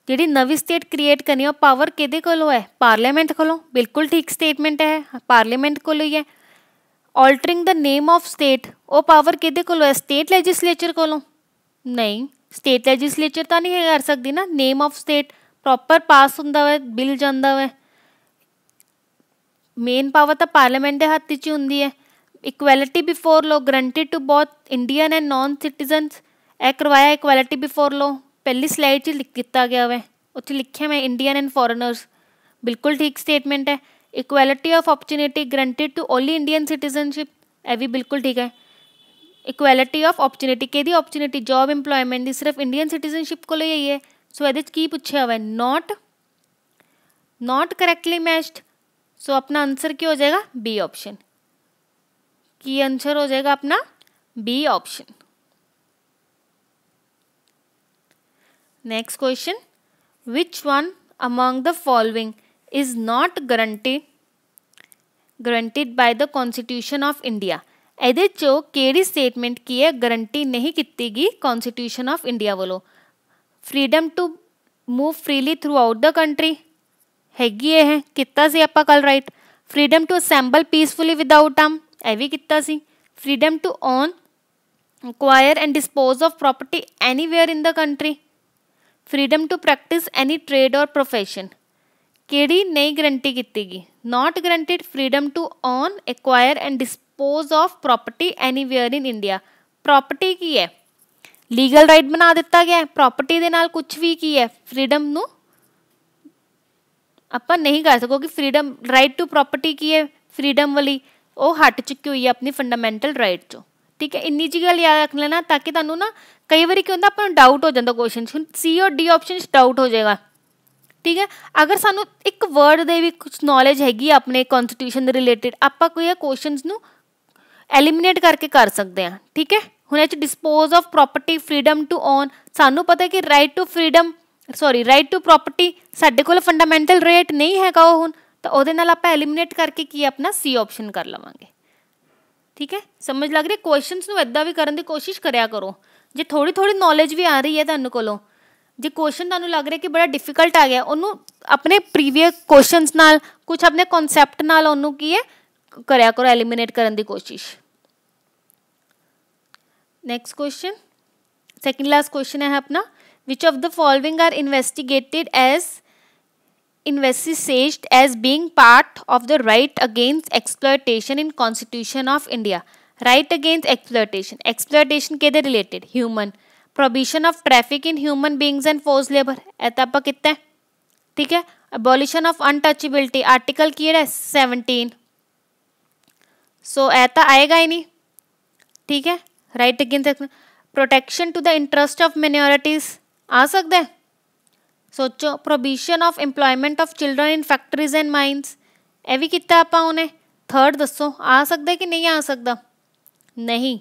जी नवी स्टेट क्रिएट करनी है पावर किहदे कोलों है? पार्लीमेंट कोलों। बिल्कुल ठीक स्टेटमेंट है, पार्लीमेंट कोलों ही है। Altering the name of state, वो पावर किहदे कोलों है? स्टेट लैजिसलेचर कोलों? नहीं, स्टेट लैजिसलेचर तो नहीं कर सकती ना। नेम ऑफ स्टेट प्रॉपर पास हुंदा वा, बिल जांदा वा। मेन पावर तो पार्लीमेंट के हत्थ च हुंदी है। Equality before law granted to both Indian and non citizens, यह करवाया इक्वैलिटी बिफोर लॉ। पहली स्लाइड च किया गया वै, उत्थे लिखिया मैं इंडियन एंड फॉरनर्स। बिल्कुल ठीक स्टेटमेंट है। Equality of opportunity granted to only Indian citizenship, यह भी बिल्कुल ठीक है। इक्वैलिटी ऑफ अपॉर्चुनिटी किहदी अपॉर्चुनिटी? जॉब इंप्लॉयमेंट की सिर्फ इंडियन सिटीजनशिप को ही है। सो ये की पूछा हुआ है? Not correctly matched. सो अपना आंसर क्या हो जाएगा? B option. की आंसर हो जाएगा अपना B option. Next question, which one among the following is not guaranteed by the constitution of India? ਇਹਦੇ ਚੋਂ ਕਿਹੜੀ स्टेटमेंट की है गारंटी नहीं की गई कॉन्स्टिट्यूशन ऑफ इंडिया वालों? Freedom to move freely throughout the country हैगी है, किता सी आपां कल right. Freedom to assemble peacefully without arm, यह भी किता सी। Freedom to own, acquire and dispose of property anywhere in the country. Freedom to practice any trade और प्रोफेशन, केड़ी नहीं गारंटी की गई? Not guaranteed. Freedom to own, acquire and dispose of property anywhere in India, property की है? Legal right बना दिता गया है। प्रॉपर्टी दे नाल कुछ भी की है, फ्रीडम नू आपां नहीं कर सकोगे। फ्रीडम राइट टू प्रॉपर्टी की है, फ्रीडम वाली वो हट चुकी हुई है अपनी फंडामेंटल राइट चो, ठीक है। इन्नी जी गल याद रख लेना ताकि तुहानू ना कई बार क्या होंदा अपना डाउट हो जाता क्वेश्चन सी और डी ऑप्शन डाउट हो जाएगा, ठीक है। अगर सानू एक वर्ड दे भी कुछ नॉलेज हैगी अपने कॉन्स्टिट्यूशन दे रिलेटेड, आपां कोई क्वेश्चनस नू एलिमिनेट करके कर सकते हैं, ठीक है। हुण इह dispose of property, freedom to own, सानू पता है कि right to freedom right to property साडे कोल फंडामेंटल राइट नहीं हैगा हुण, तो उहदे नाल आपां एलिमिनेट करके की अपना सी ऑप्शन कर लवांगे, ठीक है। समझ लग रही? क्वेश्चनस नू इदां भी करन दी कोशिश करया करो। जे थोड़ी थोड़ी नॉलेज भी आ रही है तुहानू कोलों, जे क्वेश्चन तुहानू लग रहा है कि बड़ा डिफिकल्ट आ गया, उन्होंने अपने प्रीवियस क्वेश्चनस नाल कुछ अपने कॉन्सैप्ट नाल उन्होंने की है करया करो, एलिमिनेट करने की कोशिश। Next question, second last question है अपना, which of the following are envisaged as being part of the right against exploitation in Constitution of India. Right against exploitation केदे related, human, prohibition of traffic in human beings and forced labor, ऐता आपा कितना है, ठीक है, abolition of untouchability, article की है 17, so ऐता आएगा ही नहीं, ठीक है, right against protection to the interest of minorities आ सकता है, सोचो, prohibition of employment of children in factories and mines, ਇਹ ਵੀ ਕੀਤਾ ਆਪਾਂ ਉਹਨੇ, ਥਰਡ ਦੱਸੋ ਆ ਸਕਦਾ ਕਿ ਨਹੀਂ ਆ ਸਕਦਾ, ਨਹੀਂ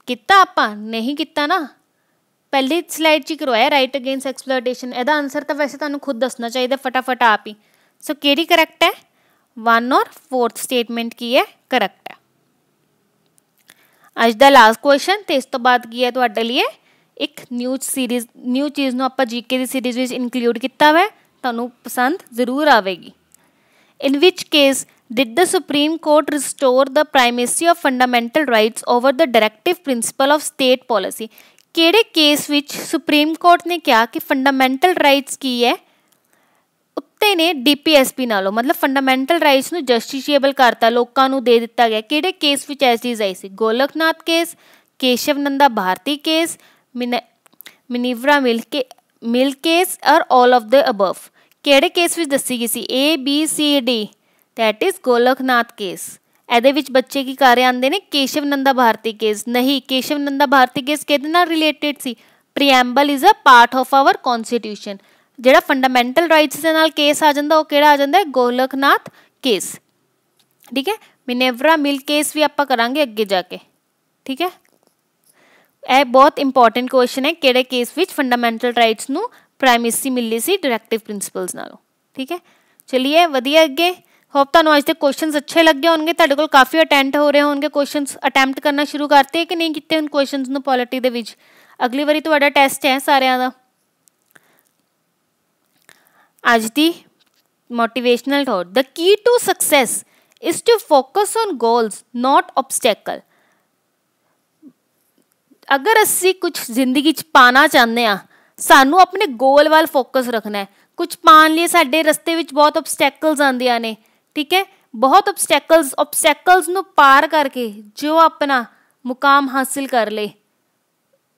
ਕੀਤਾ ਆਪਾਂ, ਨਹੀਂ ਕੀਤਾ ਨਾ, ਪਹਿਲੀ ਸਲਾਈਡ 'ਚ ਹੀ ਕਰਵਾਇਆ ਰਾਈਟ ਅਗੇਂਸਟ ਐਕਸਪਲੋਇਟੇਸ਼ਨ, ਇਹਦਾ ਆਨਸਰ ਤਾਂ ਵੈਸੇ ਤੁਹਾਨੂੰ ਖੁਦ ਦੱਸਣਾ ਚਾਹੀਦਾ ਫਟਾਫਟ ਆਪ ਹੀ, ਸੋ ਕਿਹੜੀ ਕਰੈਕਟ ਹੈ, 1 ਔਰ 4th ਸਟੇਟਮੈਂਟ ਕੀ ਹੈ, ਕਰੈਕਟ ਹੈ। ਅੱਜ ਦਾ ਲਾਸਟ ਕੁਐਸਚਨ ਤੇ ਇਸ ਤੋਂ ਬਾਅਦ ਕੀ ਹੈ ਤੁਹਾਡੇ ਲਈ एक न्यू चीज़ ਨੂੰ ਆਪਾਂ जीके ਦੀ सीरीज़ ਵਿੱਚ ਇਨਕਲੂਡ ਕੀਤਾ ਹੋਇਆ, ਤੁਹਾਨੂੰ ਪਸੰਦ ਜ਼ਰੂਰ ਆਵੇਗੀ। In which case did the Supreme Court restore the primacy of fundamental rights over the directive principle of state policy? ਕਿਹੜੇ ਕੇਸ ਵਿੱਚ ਸੁਪਰੀਮ ਕੋਰਟ ਨੇ ਕਿਹਾ ਕਿ ਫੰਡਾਮੈਂਟਲ ਰਾਈਟਸ ਕੀ ਹੈ, ਉੱਤੇ ਨੇ DPSP ਨਾਲੋਂ, ਮਤਲਬ ਫੰਡਾਮੈਂਟਲ ਰਾਈਟਸ ਨੂੰ ਜਸਟਿਸ਼ੀਏਬਲ ਕਰਤਾ, ਲੋਕਾਂ ਨੂੰ ਦੇ ਦਿੱਤਾ ਗਿਆ। ਕਿਹੜੇ ਕੇਸ ਵਿੱਚ ਇਹ ਚੀਜ਼ ਆਈ ਸੀ, ਗੋਲਕਨਾਥ ਕੇਸ, ਕੇਸ਼ਵ ਨੰਦਾ ਭਾਰਤੀ ਕੇਸ, मिनिवरा मिल केस और ऑल ऑफ द अबव, ਕਿਹੜੇ ਕੇਸ ਵਿੱਚ ਦੱਸੀ ਗਈ ਸੀ, ABCD, that is Golaknath case. ਇਹਦੇ ਵਿੱਚ ਬੱਚੇ ਕੀ ਕਰ ਰਹੇ ਆਉਂਦੇ ਨੇ, ਕੇਸ਼ਵ ਨੰਦਾ ਭਾਰਤੀ ਕੇਸ, ਨਹੀਂ ਕੇਸ਼ਵ ਨੰਦਾ ਭਾਰਤੀ ਕੇਸ ਕਿਹਦੇ ਨਾਲ ਰਿਲੇਟਡ ਸੀ, preamble is a part of our constitution, ਜਿਹੜਾ ਫੰਡਾਮੈਂਟਲ ਰਾਈਟਸ ਦੇ ਨਾਲ ਕੇਸ ਆ ਜਾਂਦਾ ਉਹ ਕਿਹੜਾ ਆ ਜਾਂਦਾ, ਗੋਲਕਨਾਥ ਕੇਸ, ਠੀਕ ਹੈ। ਮਿਨੇਵਰਾ ਮਿਲ ਕੇਸ ਵੀ ਆਪਾਂ ਕਰਾਂਗੇ ਅੱਗੇ ਜਾ ਕੇ, ਠੀਕ ਹੈ। ਇਹ ਬਹੁਤ ਇੰਪੋਰਟੈਂਟ ਕੁਐਸਚਨ ਹੈ, ਕਿਹੜੇ ਕੇਸ ਵਿੱਚ ਫੰਡਾਮੈਂਟਲ ਰਾਈਟਸ ਨੂੰ ਪ੍ਰਾਇਮੇਸੀ ਮਿਲੀ ਸੀ ਡਾਇਰੈਕਟਿਵ ਪ੍ਰਿੰਸੀਪਲਸ ਨਾਲੋਂ, ਠੀਕ ਹੈ। ਚਲਿਏ ਵਧੀਆ ਅੱਗੇ, ਹੋਪ ਤੁਹਾਨੂੰ ਅੱਜ ਦੇ ਕੁਐਸਚਨਸ ਅੱਛੇ ਲੱਗੇ ਹੋਣਗੇ, ਤੁਹਾਡੇ ਕੋਲ ਕਾਫੀ ਅਟੈਂਪਟ ਹੋ ਰਹੇ ਹੋਣਗੇ, ਕੁਐਸਚਨਸ ਅਟੈਂਪਟ ਕਰਨਾ ਸ਼ੁਰੂ ਕਰਤੇ ਕਿ ਨਹੀਂ ਕੀਤੇ ਹੁਣ ਕੁਐਸਚਨਸ ਨੂੰ ਪੋਲਿਟੀ ਦੇ ਵਿੱਚ, ਅਗਲੀ ਵਾਰੀ ਤੁਹਾਡਾ ਟੈਸਟ ਹੈ ਸਾਰਿਆਂ ਦਾ। ਅੱਜ ਦੀ motivational thought, the key to success is to focus on goals not obstacle. अगर असी कुछ जिंदगी च पाना चाहते हैं, सानू अपने गोल वाल फोकस रखना है। कुछ पाने लिए साडे रस्ते विच बहुत ऑब्सटैकल्स आंदियां ने, ठीक है, बहुत ऑब्सटैकल्स नू पार करके जो अपना मुकाम हासिल कर ले,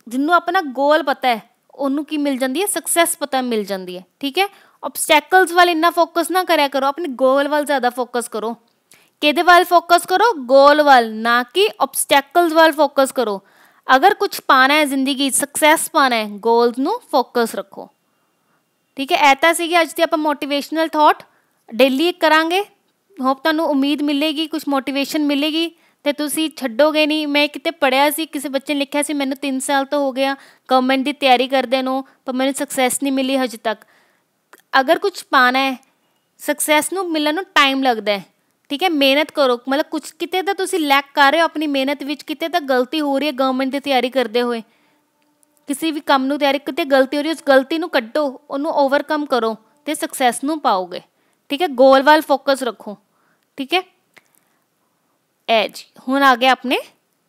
जिन्हों अपना गोल पता है उन्होंने की मिल जाती है, सक्सैस पता मिल जाती है, ठीक है। ऑब्सटैकल्स वाल इन्ना फोकस ना करया करो, अपने गोल वाल ज़्यादा फोकस करो। किहदे वाल फोकस करो, गोल वाल, ना कि ऑब्सटैकल्स वाल फोकस करो। अगर कुछ पाना है जिंदगी, सक्सैस पाना है, गोल्स नू फोकस रखो, ठीक है। ऐ तां सीगी अज दी आपां मोटिवेशनल थॉट, डेली करांगे, होप तुहानूं उम्मीद मिलेगी, कुछ मोटिवेशन मिलेगी ते तुसीं छड्डोगे नहीं। मैं किते पढ़िया सी, किसी बच्चे ने लिखिया सी, मैनूं 3 साल तो हो गया गवर्नमेंट दी तैयारी करदे नूं, पर मैनूं सक्सैस नहीं मिली हजे तक। अगर कुछ पाना है, सक्सैस नूं मिलण नूं टाइम लगदा है, ठीक है। मेहनत करो, मतलब कुछ किते तो तुसीं लैक कर रहे हो अपनी मेहनत विच, किते तो गलती हो रही है गवर्नमेंट की तैयारी करते हुए, किसी भी काम नूं तैयारी किते गलती हो रही है, उस गलती नूं कड्डो, उन्होंने ओवरकम करो तो सक्सैस नूं पाओगे, ठीक है। गोल वाल फोकस रखो, ठीक है। ए जी हुण आ गया अपने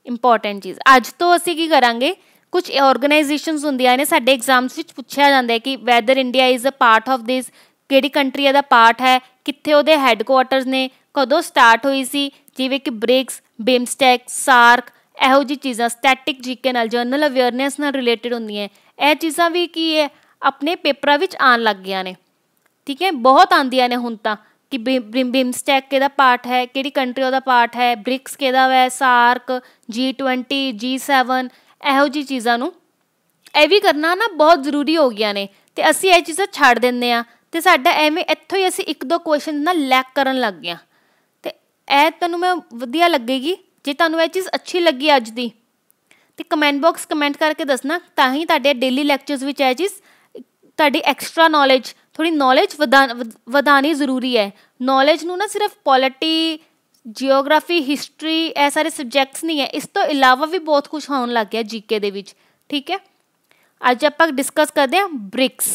इंपॉर्टेंट चीज़। अज तो असीं की करांगे, कुछ ऑर्गेनाइजेशनस हुंदियां ने साडे एग्जाम्स विच पुछया जांदा है कि whether India is a part of this, किहड़ी कंट्री दा पार्ट है, कित्थे उहदे हैडकुआटर्स ने, कदों स्टार्ट हुई सी, जिवें कि ब्रिक्स, बिमस्टैक, सार्क, ਇਹੋ ਜਿਹੀ ਚੀਜ਼ਾਂ ਸਟੈਟਿਕ ਜੀਕੇ ਨਾਲ, ਜਨਰਲ ਅਵੇਅਰਨੈਸ ਨਾਲ ਰਿਲੇਟਡ ਹੁੰਦੀਆਂ। ਇਹ ਚੀਜ਼ਾਂ ਵੀ ਕੀ ਹੈ ਆਪਣੇ ਪੇਪਰਾਂ ਵਿੱਚ ਆਉਣ ਲੱਗ ਗਈਆਂ ਨੇ, ਠੀਕ ਹੈ, ਬਹੁਤ ਆਉਂਦੀਆਂ ਨੇ ਹੁਣ ਤਾਂ ਕਿ ਬਿਮਸਟੈਕ ਕਿਹਦਾ ਪਾਰਟ ਹੈ, ਕਿਹੜੀ ਕੰਟਰੀ ਉਹਦਾ ਪਾਰਟ ਹੈ, ਬ੍ਰਿਕਸ ਕਿਹਦਾ ਵੈ, ਸਾਰਕ, G20, G7, ਇਹੋ ਜਿਹੀ ਚੀਜ਼ਾਂ ਨੂੰ ਇਹ ਵੀ ਕਰਨਾ ਨਾ ਬਹੁਤ ਜ਼ਰੂਰੀ ਹੋ ਗਈਆਂ ਨੇ, ਅਤੇ ਅਸੀਂ ਇਹ ਚੀਜ਼ਾਂ ਛੱਡ ਦਿੰਦੇ ਹਾਂ ਅਤੇ ਸਾਡਾ ਐਵੇਂ ਇੱਥੋਂ ਹੀ ਅਸੀਂ 1-2 ਕੁਐਸਚਨ ਨਾਲ ਲੈਕ ਕਰਨ ਲੱਗ ਗਏ ਹਾਂ। ਅਤੇ ਇਹ ਤੁਹਾਨੂੰ ਮੈਂ ਵਧੀਆ ਲੱਗੇਗੀ ਜੇ ਤੁਹਾਨੂੰ ਇਹ ਚੀਜ਼ ਅੱਛੀ ਲੱਗੀ ਅੱਜ ਦੀ, ਤੇ ਕਮੈਂਟ ਬਾਕਸ ਕਮੈਂਟ ਕਰਕੇ ਦੱਸਣਾ, ਤਾਂ ਹੀ ਤੁਹਾਡੇ ਡੇਲੀ ਲੈਕਚਰਸ ਵਿੱਚ ਇਹ ਚੀਜ਼ ਤੁਹਾਡੀ ਐਕਸਟਰਾ ਨੌਲੇਜ, ਥੋੜ੍ਹੀ ਨੌਲੇਜ ਵਧਾਉਣੀ ਜ਼ਰੂਰੀ ਹੈ। ਨੌਲੇਜ ਨੂੰ ਨਾ ਸਿਰਫ ਪੋਲਿਟੀ, ਜਿਓਗ੍ਰਾਫੀ, ਹਿਸਟਰੀ, ਇਹ ਸਾਰੇ ਸਬਜੈਕਟਸ ਨਹੀਂ ਹੈ, ਇਸ ਤੋਂ ਇਲਾਵਾ ਵੀ ਬਹੁਤ ਕੁਛ ਹੋਣ ਲੱਗ ਗਿਆ ਜੀਕੇ ਦੇ ਵਿੱਚ, ਠੀਕ ਹੈ। ਅੱਜ ਆਪਾਂ ਡਿਸਕਸ ਕਰਦੇ ਹਾਂ ਬ੍ਰਿਕਸ।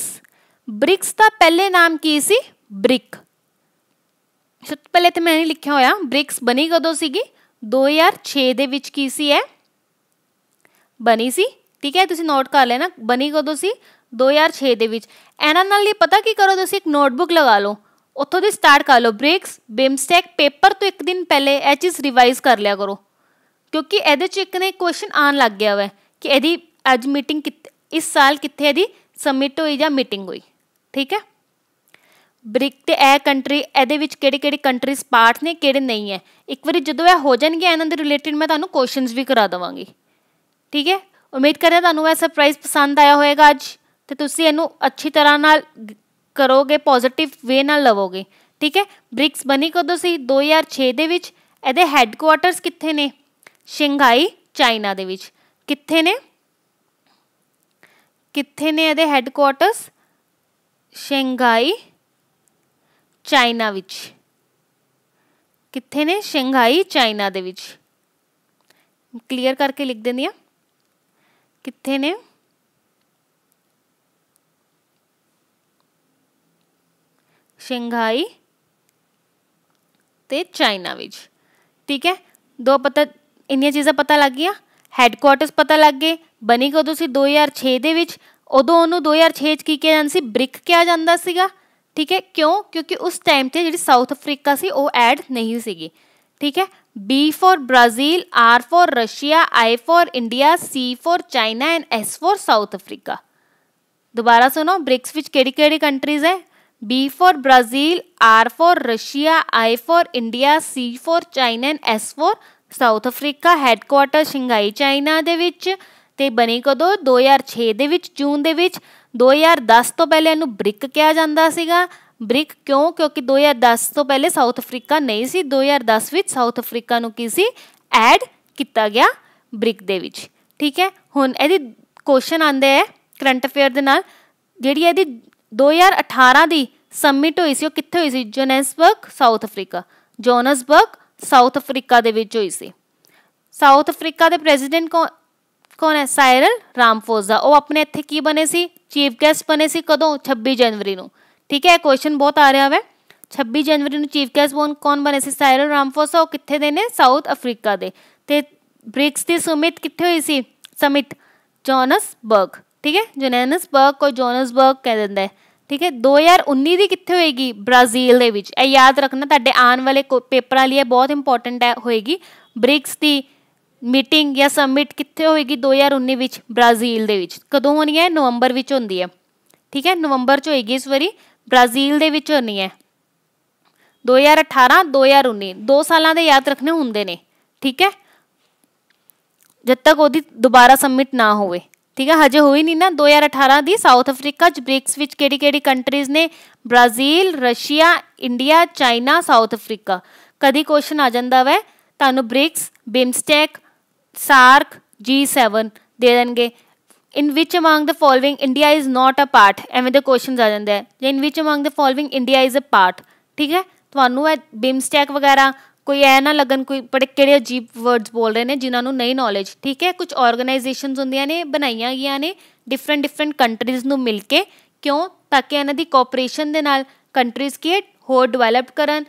ਬ੍ਰਿਕਸ ਦਾ ਪਹਿਲੇ ਨਾਮ ਕੀ ਸੀ, ਬ੍ਰਿਕ। ਸਭ ਤੋਂ ਪਹਿਲੇ ਤਾਂ ਮੈਂ ਨਹੀਂ ਲਿਖਿਆ ਹੋਇਆ, ਬ੍ਰਿਕਸ ਬਣੀ ਕਦੋਂ ਸੀਗੀ, 2006 ਦੇ ਵਿੱਚ ਕੀ ਸੀ ਇਹ ਬਣੀ ਸੀ, ठीक है, तुसीं नोट कर लेना बनी कदों सी 2006 ਦੇ ਵਿੱਚ। ਇਹਨਾਂ ਨਾਲ ਲਈ ਪਤਾ ਕੀ ਕਰੋ, ਤੁਸੀਂ ਇੱਕ ਨੋਟਬੁੱਕ ਲਗਾ ਲਓ, ਉੱਥੋਂ ਦੀ ਸਟਾਰਟ ਕਰ ਲਓ। ਬ੍ਰਿਕਸ, ਬਿਮਸਟੈਕ, ਪੇਪਰ ਤੋਂ ਇੱਕ ਦਿਨ ਪਹਿਲੇ ਇਹ ਚੀਜ਼ ਰਿਵਾਈਜ਼ ਕਰ ਲਿਆ ਕਰੋ, ਕਿਉਂਕਿ ਇਹਦੇ 'ਚ ਇੱਕ ਨੇ ਕੁਐਸਚਨ ਆਉਣ ਲੱਗ ਗਿਆ ਵਾ ਕਿ ਇਹਦੀ ਅੱਜ ਮੀਟਿੰਗ ਇਸ ਸਾਲ ਕਿੱਥੇ ਇਹਦੀ ਸਮਿਟ ਹੋਈ ਜਾਂ ਮੀਟਿੰਗ ਹੋਈ। ਠੀਕ ਹੈ, ਬ੍ਰਿਕ ਤੇ ਇਹ ਕੰਟਰੀ, ਇਹਦੇ ਵਿੱਚ ਕਿਹੜੀ ਕਿਹੜੀ ਕੰਟਰੀਜ਼ ਪਾਰਟ ਨੇ, ਕਿਹੜੇ ਨਹੀਂ ਹੈ। ਇੱਕ ਵਾਰੀ ਜਦੋਂ ਇਹ ਹੋ ਜਾਣਗੇ ਇਹਨਾਂ ਦੇ ਰਿਲੇਟਿਡ ਮੈਂ ਤੁਹਾਨੂੰ ਕੁਐਸਚਨਸ ਵੀ ਕਰਾ ਦੇਵਾਂਗੀ। ਠੀਕ ਹੈ, ਉਮੀਦ ਕਰਦਾ ਤੁਹਾਨੂੰ ਇਹ ਸਰਪ੍ਰਾਈਜ਼ ਪਸੰਦ ਆਇਆ ਹੋਏਗਾ ਅੱਜ, ਤੇ ਤੁਸੀਂ ਇਹਨੂੰ ਅੱਛੀ ਤਰ੍ਹਾਂ ਨਾਲ ਕਰੋਗੇ, ਪੋਜ਼ਿਟਿਵ ਵੇ ਨਾਲ ਲਵੋਗੇ। ਠੀਕ ਹੈ, ਬ੍ਰਿਕਸ ਬਣੀ ਕਦੋਂ ਸੀ 2006 ਦੇ ਵਿੱਚ। ਇਹਦੇ ਹੈੱਡਕੁਆਟਰਸ ਕਿੱਥੇ ਨੇ, ਸ਼ੰਘਾਈ ਚਾਈਨਾ ਦੇ ਵਿੱਚ। ਕਿੱਥੇ ਨੇ, ਕਿੱਥੇ ਨੇ ਇਹਦੇ ਹੈੱਡਕੁਆਟਰਸ, ਸ਼ੰਘਾਈ ਚਾਈਨਾ ਵਿੱਚ। ਕਿੱਥੇ ਨੇ, ਸ਼ੰਘਾਈ ਚਾਈਨਾ ਦੇ ਵਿੱਚ। ਕਲੀਅਰ ਕਰਕੇ ਲਿਖ ਦਿੰਦੀ ਹਾਂ, ਕਿੱਥੇ ਨੇ, ਸ਼ੰਘਾਈ ਤੇ ਚਾਈਨਾ ਵਿੱਚ। ਠੀਕ ਹੈ, ਦੋ ਪਤਾ, ਇੰਨੀਆਂ ਚੀਜ਼ਾਂ ਪਤਾ ਲੱਗ ਗਈਆਂ। ਹੈੱਡਕੁਆਟਰਸ ਪਤਾ ਲੱਗ ਗਏ, ਬਣੀ ਕਦੋਂ ਸੀ 2006 ਦੇ ਵਿੱਚ। ਉਦੋਂ ਉਹਨੂੰ 2006 'ਚ ਕੀ ਕਿਹਾ ਜਾਂਦਾ ਸੀ, ਬ੍ਰਿਕ ਕਿਹਾ ਜਾਂਦਾ ਸੀਗਾ। ਠੀਕ ਹੈ, ਕਿਉਂ, ਕਿਉਂਕਿ ਉਸ ਟਾਈਮ 'ਤੇ ਜਿਹੜੀ ਸਾਊਥ ਅਫਰੀਕਾ ਸੀ ਉਹ ਐਡ ਨਹੀਂ ਸੀਗੀ। ਠੀਕ ਹੈ, B for Brazil, R for Russia, I for India, C for China and S for south Africa. ਦੁਬਾਰਾ ਸੁਣੋ, ਬ੍ਰਿਕਸ ਵਿੱਚ ਕਿਹੜੀ ਕਿਹੜੀ ਕੰਟਰੀਜ਼ ਹੈ, B for Brazil, R for Russia, I for India, C for China and S for south Africa. Headquarter Shanghai China ਦੇ ਵਿੱਚ, ਤੇ ਬਣੀ ਕਦੋਂ 2006 ਦੇ ਵਿੱਚ, ਜੂਨ ਦੇ ਵਿੱਚ। 2010 ਤੋਂ ਪਹਿਲੇ ਇਹਨੂੰ ਬ੍ਰਿਕ ਕਿਹਾ ਜਾਂਦਾ ਸੀਗਾ। ਬ੍ਰਿਕ ਕਿਉਂ, ਕਿਉਂਕਿ 2010 ਤੋਂ ਪਹਿਲੇ ਸਾਊਥ ਅਫਰੀਕਾ ਨਹੀਂ ਸੀ। 2010 ਵਿੱਚ ਸਾਊਥ ਅਫਰੀਕਾ ਨੂੰ ਕੀ ਸੀ, ਐਡ ਕੀਤਾ ਗਿਆ ਬ੍ਰਿਕ ਦੇ ਵਿੱਚ। ਠੀਕ ਹੈ, ਹੁਣ ਇਹਦੀ ਕੁਐਸਚਨ ਆਉਂਦੇ ਹੈ ਕਰੰਟ ਅਫੇਅਰ ਦੇ ਨਾਲ। ਜਿਹੜੀ ਇਹਦੀ 2018 ਦੀ ਸਮਿਟ ਹੋਈ ਸੀ ਉਹ ਕਿੱਥੇ ਹੋਈ ਸੀ, ਜੋਨਸਬਰਗ ਸਾਊਥ ਅਫਰੀਕਾ। ਜੋਨਸਬਰਗ ਸਾਊਥ ਅਫਰੀਕਾ ਦੇ ਵਿੱਚ ਹੋਈ ਸੀ। ਸਾਊਥ ਅਫਰੀਕਾ ਦੇ ਪ੍ਰੈਜ਼ੀਡੈਂਟ ਕੌਣ ਹੈ, ਸਾਇਰਲ ਰਾਮਫੋਜ਼ਾ। ਉਹ ਆਪਣੇ ਇੱਥੇ ਕੀ ਬਣੇ ਸੀ, ਚੀਫ ਗੈਸਟ ਬਣੇ ਸੀ। ਕਦੋਂ, 26 ਜਨਵਰੀ ਨੂੰ। ਠੀਕ ਹੈ, ਕੁਐਸਚਨ ਬਹੁਤ ਆ ਰਿਹਾ ਵਾ। 26 ਜਨਵਰੀ ਨੂੰ ਚੀਫ ਗੈਸਟ ਕੌਣ ਬਣੇ ਸੀ, ਸਾਇਰਲ ਰਾਮਫੋਜ਼ਾ। ਉਹ ਕਿੱਥੇ ਦੇ ਨੇ, ਸਾਊਥ ਅਫਰੀਕਾ ਦੇ। ਤੇ ਬ੍ਰਿਕਸ ਦੀ ਸਮਿਟ ਕਿੱਥੇ ਹੋਈ ਸੀ, ਸਮਿਟ ਜੋਨਸਬਰਗ। ਠੀਕ ਹੈ, ਜੋਨਸਬਰਗ, ਕੋਈ ਜੋਨਸਬਰਗ ਕਹਿ ਦਿੰਦਾ ਹੈ। ਠੀਕ ਹੈ, 2019 ਦੀ ਕਿੱਥੇ ਹੋਏਗੀ, ਬ੍ਰਾਜ਼ੀਲ ਦੇ ਵਿੱਚ। ਇਹ ਯਾਦ ਰੱਖਣਾ, ਤੁਹਾਡੇ ਆਉਣ ਵਾਲੇ ਪੇਪਰਾਂ ਲਈ ਇਹ ਬਹੁਤ ਇੰਪੋਰਟੈਂਟ ਹੋਏਗੀ। ਬ੍ਰਿਕਸ ਦੀ ਮੀਟਿੰਗ ਜਾਂ ਸਮਿਟ ਕਿੱਥੇ ਹੋਏਗੀ 2019 ਵਿੱਚ, ਬ੍ਰਾਜ਼ੀਲ ਦੇ ਵਿੱਚ। ਕਦੋਂ ਹੋਣੀ ਹੈ, ਨਵੰਬਰ ਵਿੱਚ ਹੁੰਦੀ ਹੈ। ਠੀਕ ਹੈ, ਨਵੰਬਰ 'ਚ ਹੋਏਗੀ ਇਸ ਵਾਰੀ, ਬ੍ਰਾਜ਼ੀਲ ਦੇ ਵਿੱਚ ਹੋਣੀ ਹੈ। 2018, 2019 2 ਸਾਲਾਂ ਦੇ ਯਾਦ ਰੱਖਣੇ ਹੁੰਦੇ ਨੇ। ਠੀਕ ਹੈ, ਜਦ ਤੱਕ ਉਹਦੀ ਦੁਬਾਰਾ ਸਮਿਟ ਨਾ ਹੋਵੇ। ਠੀਕ ਹੈ, ਹਜੇ ਹੋਈ ਨਹੀਂ ਨਾ 2018 ਦੀ। ਸਾਊਥ ਅਫਰੀਕਾ 'ਚ ਬ੍ਰਿਕਸ ਵਿੱਚ ਕਿਹੜੀ ਕਿਹੜੀ ਕੰਟਰੀਜ਼ ਨੇ, Brazil, Russia, India, China, south Africa. ਕਦੀ ਕੁਐਸਚਨ ਆ ਜਾਂਦਾ ਵੈ ਤੁਹਾਨੂੰ ਬ੍ਰਿਕਸ, ਬਿਮਸਟੈਕ, ਸਾਰਕ, G7 ਦੇ ਦੇਣਗੇ। In which among the following India is not a part, ਐਵੇਂ ਦੇ ਕੁਐਸਚਨਸ ਆ ਜਾਂਦੇ ਹੈ। ਜਾਂ in which among the following India is a part. ਠੀਕ ਹੈ, ਤੁਹਾਨੂੰ ਇਹ ਬਿਮਸਟੈਕ ਵਗੈਰਾ ਕੋਈ ਐ ਨਾ ਲੱਗਣ ਕੋਈ ਬੜੇ ਕਿਹੜੇ ਅਜੀਬ ਵਰਡਸ ਬੋਲ ਰਹੇ ਨੇ ਜਿਨ੍ਹਾਂ ਨੂੰ ਨਹੀਂ ਨੌਲੇਜ। ਠੀਕ ਹੈ, ਕੁਝ ਆਰਗੇਨਾਈਜੇਸ਼ਨਸ ਹੁੰਦੀਆਂ ਨੇ, ਬਣਾਈਆਂ ਗਈਆਂ ਨੇ ਡਿਫਰੈਂਟ ਕੰਟਰੀਜ਼ ਨੂੰ ਮਿਲ ਕੇ। ਕਿਉਂ, ਤਾਂ ਕਿ ਇਹਨਾਂ ਦੀ ਕੋਆਪਰੇਸ਼ਨ ਦੇ ਨਾਲ ਕੰਟਰੀਜ਼ ਕੀ ਹੋਰ ਡਿਵੈਲਪ ਕਰਨ,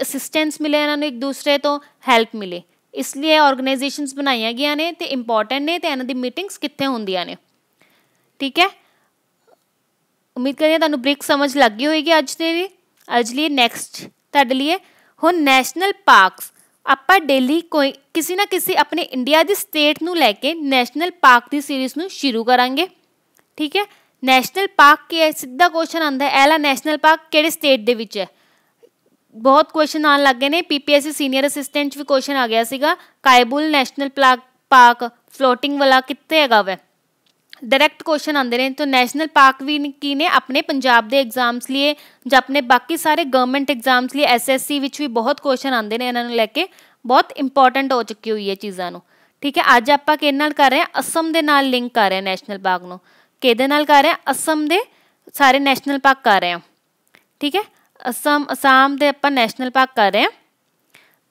ਅਸਿਸਟੈਂਸ ਮਿਲੇ ਇਹਨਾਂ ਨੂੰ, ਇੱਕ ਦੂਸਰੇ ਤੋਂ ਹੈਲਪ ਮਿਲੇ। ਇਸ ਲਈ ਇਹ ਆਰਗੇਨਾਈਜੇਸ਼ਨਸ ਬਣਾਈਆਂ ਗਈਆਂ ਨੇ ਤੇ ਇੰਪੋਰਟੈਂਟ ਨੇ, ਤੇ ਇਹਨਾਂ ਦੀ ਮੀਟਿੰਗਸ ਕਿੱਥੇ ਹੁੰਦੀਆਂ ਨੇ। ਠੀਕ ਹੈ, ਉਮੀਦ ਕਰੀਏ ਤੁਹਾਨੂੰ ਬ੍ਰਿਕ ਸਮਝ ਲੱਗ ਗਈ ਹੋਏਗੀ ਅੱਜ ਲਈ। ਨੈਕਸਟ ਤੁਹਾਡੇ ਲਈ ਹੁਣ ਨੈਸ਼ਨਲ ਪਾਰਕਸ। ਆਪਾਂ ਡੇਲੀ ਕੋਈ ਕਿਸੇ ਨਾ ਕਿਸੇ ਆਪਣੇ ਇੰਡੀਆ ਦੀ ਸਟੇਟ ਨੂੰ ਲੈ ਕੇ ਨੈਸ਼ਨਲ ਪਾਰਕ ਦੀ ਸੀਰੀਜ਼ ਨੂੰ ਸ਼ੁਰੂ ਕਰਾਂਗੇ। ਠੀਕ ਹੈ, ਨੈਸ਼ਨਲ ਪਾਰਕ ਕੀ ਹੈ, ਸਿੱਧਾ ਕੁਐਸਚਨ ਆਉਂਦਾ ਹੈ, ਇਹਲਾ ਨੈਸ਼ਨਲ ਪਾਰਕ ਕਿਹੜੇ ਸਟੇਟ ਦੇ ਵਿੱਚ ਹੈ। ਬਹੁਤ ਕੁਐਸਚਨ ਆਉਣ ਲੱਗ ਗਏ ਨੇ। PPSC ਸੀਨੀਅਰ ਅਸਿਸਟੈਂਟ 'ਚ ਵੀ ਕੁਐਸਚਨ ਆ ਗਿਆ ਸੀਗਾ, ਕਾਇਬੁਲ ਨੈਸ਼ਨਲ ਪਾਰਕ ਫਲੋਟਿੰਗ ਵਾਲਾ ਕਿੱਥੇ ਹੈਗਾ ਵੈ। डायरेक्ट क्वेश्चन आते हैं। तो नैशनल पार्क भी की ने अपने पंजाब के एग्जाम्स लिए ਜਾਂ अपने बाकी सारे गवर्नमेंट एग्जाम्स लिए SSC विच भी बहुत क्वेश्चन आते हैं, इन्होंने लैके बहुत इंपॉर्टेंट हो चुकी हुई है चीज़ों। ठीक है, अज आप कर रहे हैं असम के नाल लिंक कर रहे हैं नैशनल पार्क को, कि कर रहे हैं असम के सारे नैशनल पार्क कर रहे हैं। ठीक है, असम के आप नैशनल पार्क कर रहे हैं।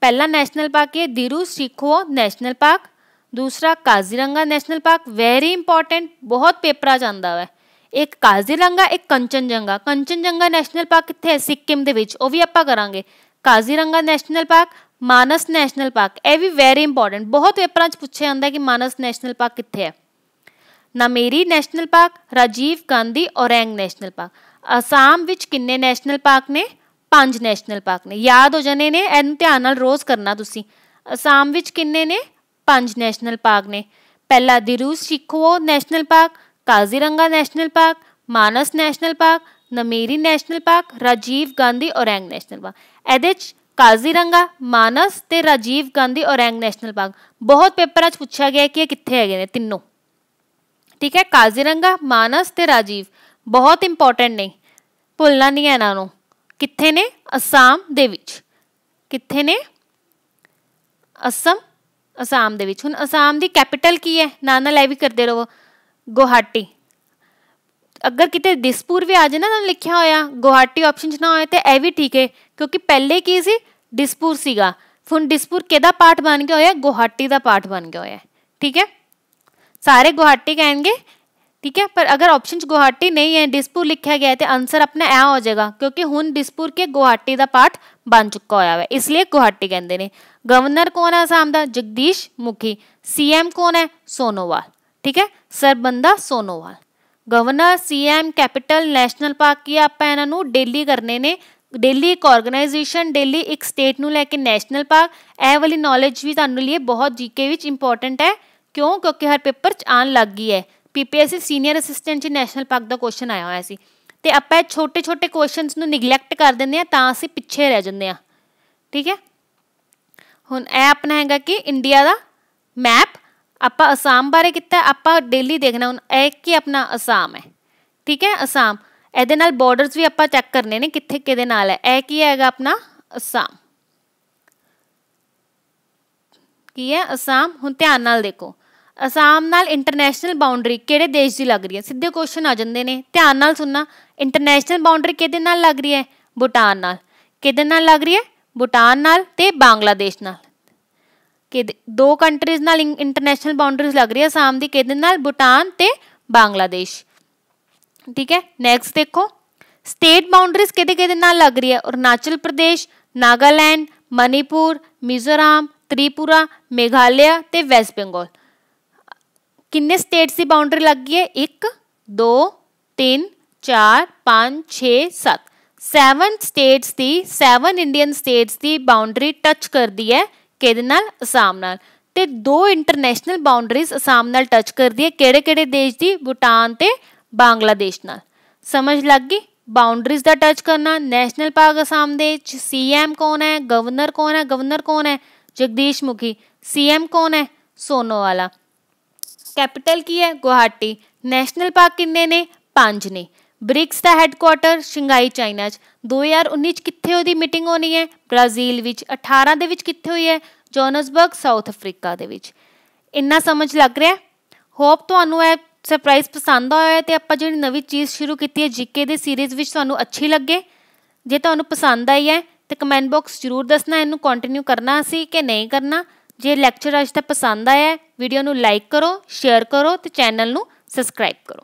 पहला नैशनल पार्क है दिरू शिखो नैशनल पार्क, दूसरा Kaziranga national park, very important, बहुत पेपर आता है। एक काजीरंगा, एक कंचनजंगा। कंचनजंगा नैशनल पार्क कितने है, सिक्किम के विच, वो भी आप करांगे। Kaziranga national park, Manas national park, यह भी वेरी इंपॉर्टेंट, बहुत पेपर पूछे जाता है कि मानस नैशनल पार्क कितने है। Nameri national park, Rajiv Gandhi Orang national park. Assam विच किन्ने नैशनल पार्क ने? 5 नैशनल पार्क ने। याद हो जाने ने, इहनूं ध्यान नाल रोज़ करना तुसीं। असम विच किन्ने ने? 5 नैशनल पार्क ने। पहला Dibru Saikhowa national park, Kaziranga national park, Manas national park, Nameri national park, Rajiv Gandhi Orang national park. ਇਹਦੇ 'ਚ काजीरंगा, मानस ते राजीव गांधी ओरंग नैशनल पार्क बहुत पेपरां 'ਚ ਪੁੱਛਿਆ ਗਿਆ कि कित्थे हैगे ने तीनों। ठीक है, काजीरंगा, मानस ते राजीव बहुत इंपॉर्टेंट ने, भुलना नहीं है इन्हां नूं। कित्थे ने? असम दे विच। कित्थे ने? असम दे विच। हुण असम दी कैपिटल की है? नाल नाल भी करदे रहो, गुवाहाटी। अगर किते दिसपुर भी आ जाए ना लिखिया होया, गुवाहाटी ऑप्शन च ना होए तो यह भी ठीक है, क्योंकि पहले की सी दिसपुर सीगा। हुण दिसपुर किहदा पार्ट बन गया होया? गुवाहाटी का पार्ट बन गया होया। ठीक है, सारे गुवाहाटी कहेंगे। ठीक है, पर अगर ऑप्शन च गुवाहाटी नहीं है, दिसपुर लिखा गया है, तो आंसर अपना ऐ हो जाएगा, क्योंकि हुण दिसपुर के गुवाहाटी का पार्ट बन चुका होया है, इसलिए गुवाहाटी कहते हैं। गवर्नर कौन है असम का? जगदीश मुखी। CM कौन है? सोनोवाल। ठीक है, Sarbananda Sonowal. Governor, CM, capital, national park की आप इन्हों डेली करने ने। डेली एक ऑर्गेनाइजेशन, डेली एक स्टेट नूं लैके नैशनल पार्क। यह वाली नॉलेज भी तुहानूं लिए बहुत GK विच इंपॉर्टेंट है। क्यों? क्योंकि हर पेपर च आन लग गई है। PPSC सीनियर असिस्टेंट च नैशनल पार्क का क्वेश्चन आया होया सी, ते आपां छोटे छोटे क्वेश्चनस नूं निगलैक्ट कर दिंदे आ, तां असीं पिछे रह जांदे आ। ठीक है, हुण यह अपना हैगा कि इंडिया का मैप आपां असम बारे किता, आपां डेली देखना। हुण एक कि अपना असम है। ठीक है, असम ਇਹਦੇ ਨਾਲ बॉर्डर्स भी ਆਪਾਂ चैक करने ने कित्थे किहदे नाल है। यह की हैगा अपना असम, की है असम। हुण ध्यान नाल देखो, असम नाल इंटरनैशनल बाउंड्री किहड़े देश की लग रही है? सीधे क्वेश्चन आ जाते हैं, ध्यान नाल सुनना। इंटरनैशनल बाउंड्री किहदे नाल लग रही है? भूटान नाल। किहदे नाल लग रही है? भूटान नाल ते बांग्लादेश नाल। कि 2 कंट्रीज नाल इंटरनैशनल बाउंड्रीज लग रही है असम की, किहदे नाल? भूटान ते बांग्लादेश। ठीक है, नैक्सट देखो, स्टेट बाउंड्रीज किहदे किहदे नाल लग रही है? अरुणाचल प्रदेश, नागालैंड, मणिपुर, मिजोरम, त्रिपुरा, मेघालय ते वैस्ट बंगाल। किन्ने स्टेट्स की बाउंड्री लग गई है? 1 2 3 4 5 6 7 7 स्टेट्स की, 7 इंडियन स्टेट्स की बाउंड्री टच कर दी है किहदे नाल? असम नाल। ते 2 इंटरनैशनल बाउंड्रीज असम नाल टच कर दी है, किहड़े किहड़े देश की? भूटान ते बांग्लादेश नाल। समझ लग गई? बाउंड्रीज का टच करना। नैशनल पार्क असम दे विच CM कौन है? गवर्नर कौन है? गवर्नर कौन है? जगदीश मुखी। CM कौन है? सोनोवाला। कैपिटल की है? गुवाहाटी। नैशनल पार्क किन्ने ने? 5 ने। ब्रिक्स का हैडकुआटर शंघाई चाइना च। 2019 कित्थे उहदी मीटिंग होनी है? ब्राजील विच। 18 दे विच कित्थे हुई है? जोहान्सबर्ग साउथ अफ्रीका दे विच। इन्ना समझ लग रहा है? होप तुहानूं यह सरप्राइज पसंद आया है, तो आपां जिहड़ी नवीं चीज़ शुरू की है GK दी सीरीज़ विच तुहानूं अच्छी लगे। जे तुहानूं पसंद आई है तो कमेंट बॉक्स जरूर दसना, इनू कंटिन्यू करना असी कि नहीं करना। जे लैक्चर अज तक पसंद आया है, वीडियो नूं लाइक करो, शेयर करो तो चैनल नूं सबसक्राइब करो।